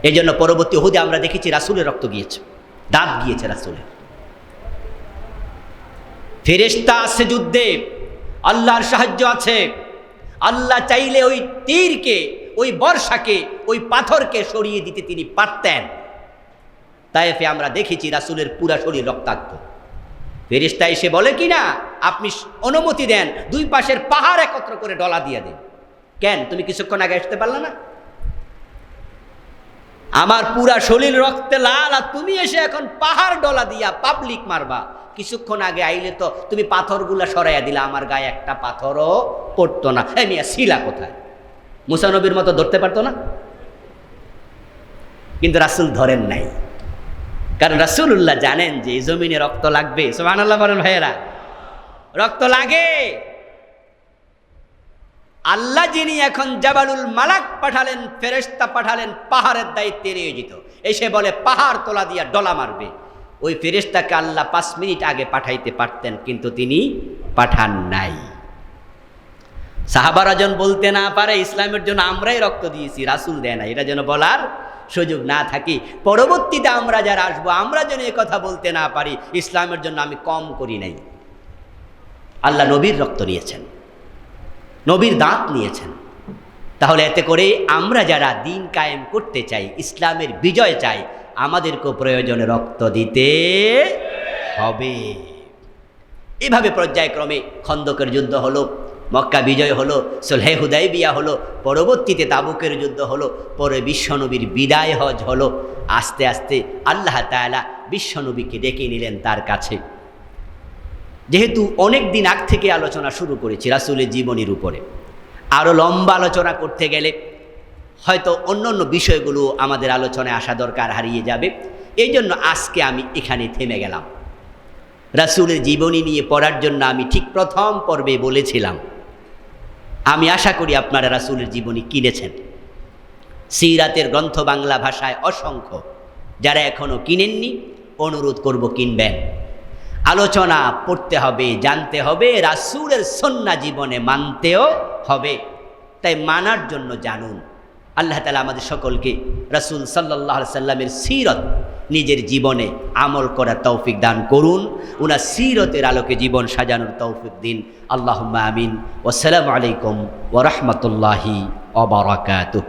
এই জন্য পরবর্তী উহুদে আমরা দেখেছি রাসূলের রক্ত গিয়েছে, দাঁত গিয়েছে রাসূলের। ফেরেশতা আছে যুদ্ধে, আল্লাহর সাহায্য আছে। আল্লাহ চাইলে ওই তীরকে, ওই বর্ষাকে, ওই পাথরকে সরিয়ে দিতে তিনি পারতেন। তায়েফে আমরা দেখেছি রাসূলের পুরা শরীর রক্তাক্ত। ফেরেশতা এসে বলে কি না, আপনি অনুমতি দেন, 2 পাশের পাহাড় একত্র করে ডলা দিয়ে দেন। কেন, তুমি কিছুক্ষণ আগে আসতে পারলে না? আমার পুরা শরীর রক্তে লাল, আর তুমি এসে এখন পাহাড় ডলা দিয়া পাবলিক মারবা। কিছুক্ষণ আগে আইলে তো তুমি পাথরগুলা সরাইয়া দিলা, আমার গায়ে একটা পাথরও পড়তো না। মিয়া শিলা কোথায়? মুসা নবীর মতো ধরতে পারতো না? কিন্তু রাসূল ধরেন নাই, কারণ রাসূলুল্লাহ জানেন যে এই জমিনে রক্ত লাগবে। সুবহানাল্লাহ বলেন ভাইয়েরা, রক্ত লাগে। আল্লাহ যিনি এখন জাবালুল মালাক পাঠালেন, ফেরেশতা পাঠালেন পাহাড়ের দায়িত্বে নিয়োজিত, এসে বলে পাহাড় তোলা দিয়া ডলা মারবে। ওই ফেরেশতাকে আল্লাহ 5 মিনিট আগে পাঠাইতে পারতেন, কিন্তু তিনি পাঠান নাই। সাহাবারা যেন বলতে না পারে ইসলামের জন্য আমরাই রক্ত দিয়েছি, রাসূল দেয় না, এটা যেন বলার সুযোগ না থাকি। পরবর্তীতে আমরা যারা আসবো, আমরা যেন এ কথা বলতে না পারি ইসলামের জন্য আমি কম করি নাই। আল্লাহ নবীর রক্ত নিয়েছেন, নবীর দাঁত নিয়েছেন। তাহলে এতে করে আমরা যারা দিন কায়েম করতে চাই, ইসলামের বিজয় চাই, আমাদেরকেও প্রয়োজনে রক্ত দিতে হবে। এভাবে পর্যায়ক্রমে খন্দকের যুদ্ধ হলো, মক্কা বিজয় হলো, সুলহে হুদাইবিয়া হলো, পরবর্তীতে তাবুকের যুদ্ধ হলো, পরে বিশ্বনবীর বিদায় হজ হলো। আস্তে আস্তে আল্লাহ তাআলা বিশ্বনবীকে ডেকে নিলেন তার কাছে। যেহেতু অনেক দিন আগ থেকে আলোচনা শুরু করেছি রাসূলের জীবনীর উপরে, আরও লম্বা আলোচনা করতে গেলে হয়তো অন্য অন্য বিষয়গুলো আমাদের আলোচনায় আসা দরকার, হারিয়ে যাবে। এই জন্য আজকে আমি এখানে থেমে গেলাম। রাসূলের জীবনী নিয়ে পড়ার জন্য আমি ঠিক প্রথম পর্বে বলেছিলাম, আমি আশা করি আপনারা রাসূলের জীবনী কিনেছেন। সিরাতের গ্রন্থ বাংলা ভাষায় অসংখ্য, যারা এখনও কিনেননি অনুরোধ করব কিনবেন। আলোচনা পড়তে হবে, জানতে হবে, রাসূলের সুন্নাহ জীবনে মানতেও হবে। তাই মানার জন্য জানুন। আল্লাহ তাআলা আমাদের সকলকে রাসূল সাল্লাল্লাহু আলাইহি সাল্লামের সিরত নিজের জীবনে আমল করার তৌফিক দান করুন। উনার সিরতের আলোকে জীবন সাজানোর তৌফিক দিন। আল্লাহুম্মা আমিন। ওয়াসসালামু আলাইকুম ওয়া রাহমাতুল্লাহি ওয়া বারাকাতুহু।